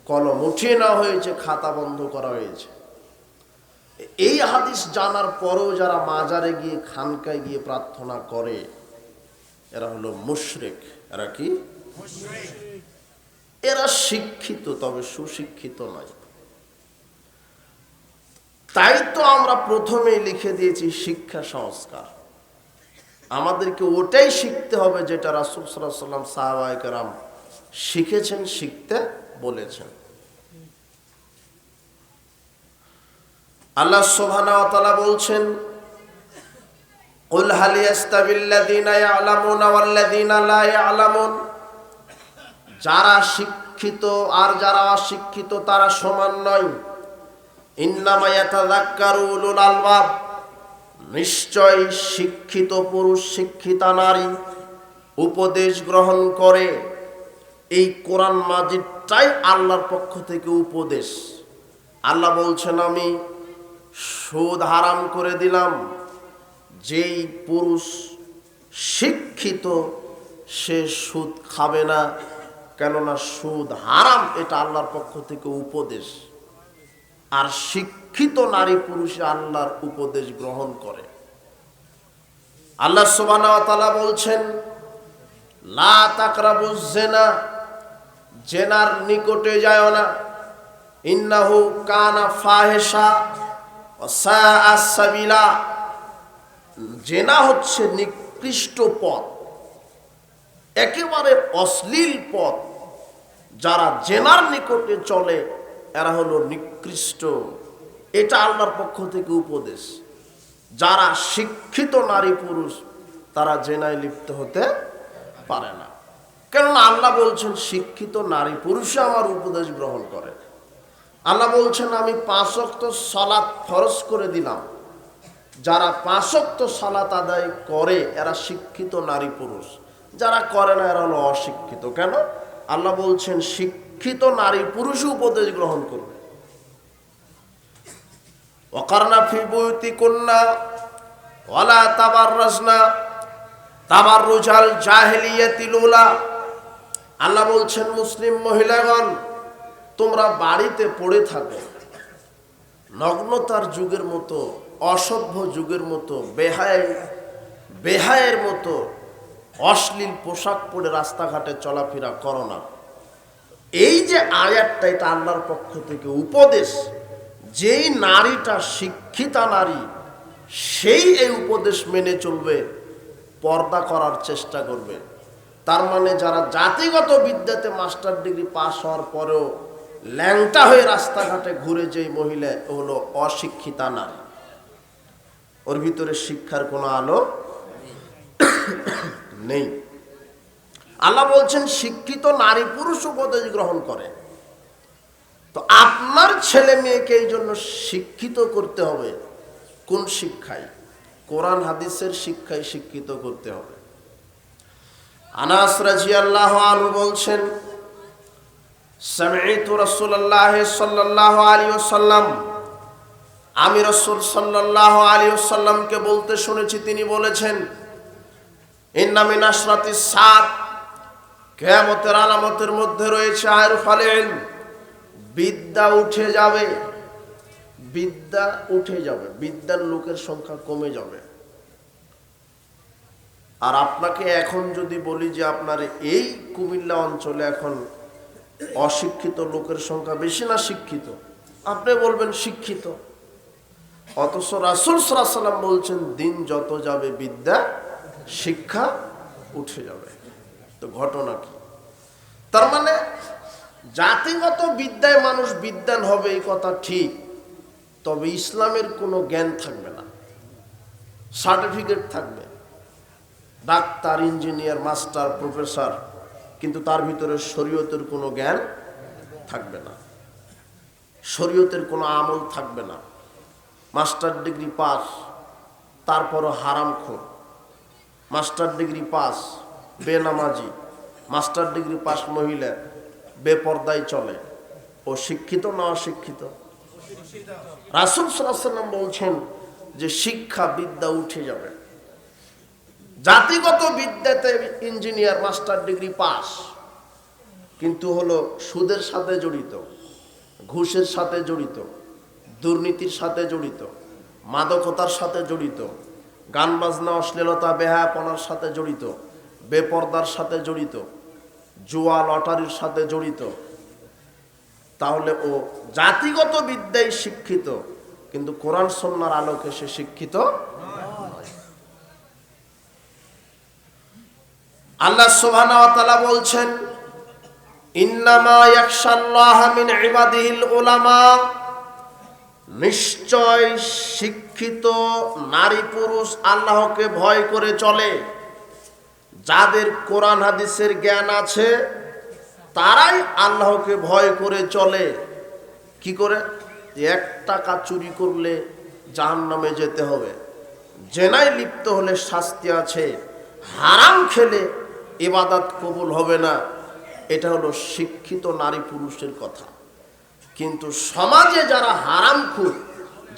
কলম উঠিয়ে নেওয়া হয়েছে, খাতা বন্ধ করা হয়েছে। এই হাদিস জানার পরেও যারা মাজারে গিয়ে, খানকায় গিয়ে প্রার্থনা করে, এরা হলো মুশরিক। এরা কি? এরা শিক্ষিত, তবে সুশিক্ষিত নয়। তাই তো আমরা প্রথমেই লিখে দিয়েছি শিক্ষা সংস্কার। আমাদেরকে ওটাই শিখতে হবে যেটা রাসূল সাল্লাল্লাহু আলাইহি ওয়াসাল্লাম, সাহাবায়ে কেরাম শিখেছেন, শিখতে বলেছেন। আল্লাহ সুবহানাহু ওয়া তাআলা বলছেন, কুল হাল ইয়াস্তাবিল্লাযীনা ইয়া'লামুনা ওয়াল্লাযীনা লা ইয়া'লামুন, যারা শিক্ষিত আর যারা অশিক্ষিত তারা সমান নয়। ইন্নামা ইয়াতাযাক্কারু উলুল আলবাব, নিশ্চয় শিক্ষিত পুরুষ, শিক্ষিতা নারী উপদেশ গ্রহণ করে। এই কোরআন মাজিদটাই আল্লাহর পক্ষ থেকে উপদেশ। আল্লাহ বলছেন, আমি সুদ হারাম করে দিলাম। যেই পুরুষ শিক্ষিত সে সুদ খাবে না, কেননা সুদ হারাম, এটা আল্লাহর পক্ষ থেকে উপদেশ। আর শিক্ষিত নারী পুরুষে আল্লাহর উপদেশ গ্রহণ করে। আল্লাহ সুবহানাহু ওয়া তাআলা বলছেন, লা তাকরাবুজ জিনা, জেনার নিকটে যায় না। ইন্নাহু কানা ফাহিশা ওয়া সাআ সাবিলা, জেনা হচ্ছে নিকৃষ্ট পথ। একেবারে অশ্লীল পথ, যারা জেনার নিকটে চলে এরা হলো নিকৃষ্ট। এটা আল্লাহর পক্ষ থেকে উপদেশ। যারা শিক্ষিত নারী পুরুষ তারা জেনায় লিপ্ত হতে পারে না, কেননা আল্লাহ বলছেন শিক্ষিত নারী পুরুষে আমার উপদেশ গ্রহণ করে। আল্লাহ বলছেন আমি 5 ওয়াক্ত সালাত ফরজ করে দিলাম, যারা 5 ওয়াক্ত সালাত আদায় করে এরা শিক্ষিত নারী পুরুষ, যারা করে না এরা হলো অশিক্ষিত। কেন? আল্লাহ বলছেন শিক্ষিত নারী পুরুষ উপদেশ গ্রহণ করবে। ওয়াকারনা ফি বুয়ুতিকুন্না ওয়ালা তাবাররাজনা তাবাররুজাল জাহিলিয়াতিল উলা। আল্লাহ বলছেন মুসলিম মহিলাগণ তোমরা বাড়িতে পড়ে থাকো নগ্নতার যুগের মতো, অসভ্য যুগের মতো, বেহায়ের মতো অশ্লীল পোশাক পরে রাস্তাঘাটে চলাফেরা করো না। এই যে আয়াতটা, এটা আল্লাহর পক্ষ থেকে উপদেশ। যেই নারীটা শিক্ষিতা নারী সেই এই উপদেশ মেনে চলবে, পর্দা করার চেষ্টা করবে। তার মানে যারা জাতিগত বিদ্যাতে মাস্টার ডিগ্রি পাস হওয়ার পরেও ল্যাংটা হয়ে রাস্তাঘাটে ঘুরে যেই মহিলা হলো অশিক্ষিতা নারী, ওর ভিতরে শিক্ষার কোনো আলো নেই। আল্লাহ বলছেন শিক্ষিত নারী পুরুষ উপদেশ গ্রহণ করে। তো আপনার ছেলে মেয়েকে এই জন্য শিক্ষিত করতে হবে। কোন শিক্ষায়? কোরআন হাদিসের শিক্ষায় শিক্ষিত করতে হবে। আনাস রাদিয়াল্লাহু আনহু বলছেন সামি'তু রাসূলুল্লাহ সাল্লাল্লাহু আলাইহি ওয়াসাল্লাম, আমি রাসূল সাল্লাল্লাহু আলাইহি ওয়াসাল্লামকে বলতে শুনেছি, তিনি বলেছেন ইন্না মিন আশরাতিস সাআত, কিয়ামতের আলামতের মধ্যে রয়েছে আরফাল ইলম, বিদ্যা উঠে যাবে। বিদ্যা উঠে যাবে, বিদ্যার লোকের সংখ্যা কমে যাবে। আর আপনাকে এখন যদি বলি যে আপনার এই কুমিল্লা অঞ্চলে এখন অশিক্ষিত লোকের সংখ্যা বেশি না শিক্ষিত, আপনি বলবেন শিক্ষিত। অথচ রাসূল সাল্লাল্লাহু আলাইহি ওয়াসাল্লাম বলছেন দিন যত যাবে বিদ্যা শিক্ষা উঠে যাবে। তো ঘটনা কি? তার মানে জাতিগত বিদ্যায় মানুষ বিদ্বান হবে এই কথা ঠিক, তবে ইসলামের কোনো জ্ঞান থাকবে না। সার্টিফিকেট থাকবে, ডাক্তার, ইঞ্জিনিয়ার, মাস্টার, প্রফেসর, কিন্তু তার ভিতরে শরীয়তের কোনো জ্ঞান থাকবে না, শরীয়তের কোনো আমল থাকবে না। মাস্টার ডিগ্রি পাস, তারপরও হারামখোর। মাস্টার ডিগ্রি পাস বেনামাজি, মাস্টার ডিগ্রি পাস মহিলা বেপর্দায় চলে, ও শিক্ষিত না অশিক্ষিত? রাসূল সাল্লাল্লাহু আলাইহি ওয়াসাল্লাম বলছেন যে শিক্ষা বিদ্যা উঠে যাবে। জাতিগত বিদ্যাতে ইঞ্জিনিয়ার, মাস্টার ডিগ্রি পাস, কিন্তু হলো সুদের সাথে জড়িত, ঘুষের সাথে জড়িত, দুর্নীতির সাথে জড়িত, মাদকতার সাথে জড়িত, গান বাজনা, অশ্লীলতা, বেহায়াপনার সাথে জড়িত, বেপর্দার সাথে জড়িত, জুয়া লটারির সাথে জড়িত, তাহলে ও জাতিগত বিদ্যায় শিক্ষিত, কিন্তু কোরআন সুন্নাহর আলোকে সে শিক্ষিত নয়। আল্লাহ সুবহানাহু ওয়া তাআলা বলছেন ইন্নামা ইয়াখশাল্লাহা মিন ইবাদিহিল উলামা, নিশ্চয় শিক্ষিত নারী পুরুষ আল্লাহকে ভয় করে চলে, যাদের কোরআন হাদিসের জ্ঞান আছে তারাই আল্লাহকে ভয় করে চলে। কি করে? 1 টাকা চুরি করলে জাহান্নামে যেতে হবে, জেনায় লিপ্ত হলে শাস্তি আছে, হারাম খেলে ইবাদত কবুল হবে না। এটা হলো শিক্ষিত নারী পুরুষের কথা। কিন্তু সমাজে যারা হারামখোর,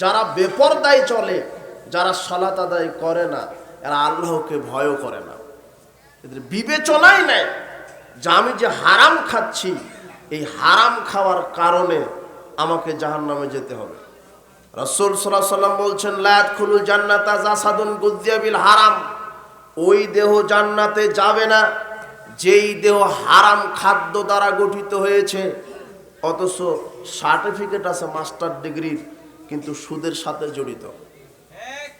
যারা বেপরদায় চলে, যারা সালাত আদায় করে না, এরা আল্লাহকে ভয়ও করে না। এদের বিবেচনাই নেই যে আমি যে হারাম খাচ্ছি, এই হারাম খাওয়ার কারণে আমাকে জাহান্নামে যেতে হবে। রাসূল সাল্লাল্লাহু আলাইহি ওয়াসাল্লাম বলছেন লা ইয়াদখুলুল জান্নাতা জাসাদুন গুযযিয়া বিল হারাম, ওই দেহ জান্নাতে যাবে না যেই দেহ হারাম খাদ্য দ্বারা গঠিত হয়েছে, অথচ সার্টিফিকেট আছে মাস্টার ডিগ্রির, কিন্তু সুদের সাথে জড়িত।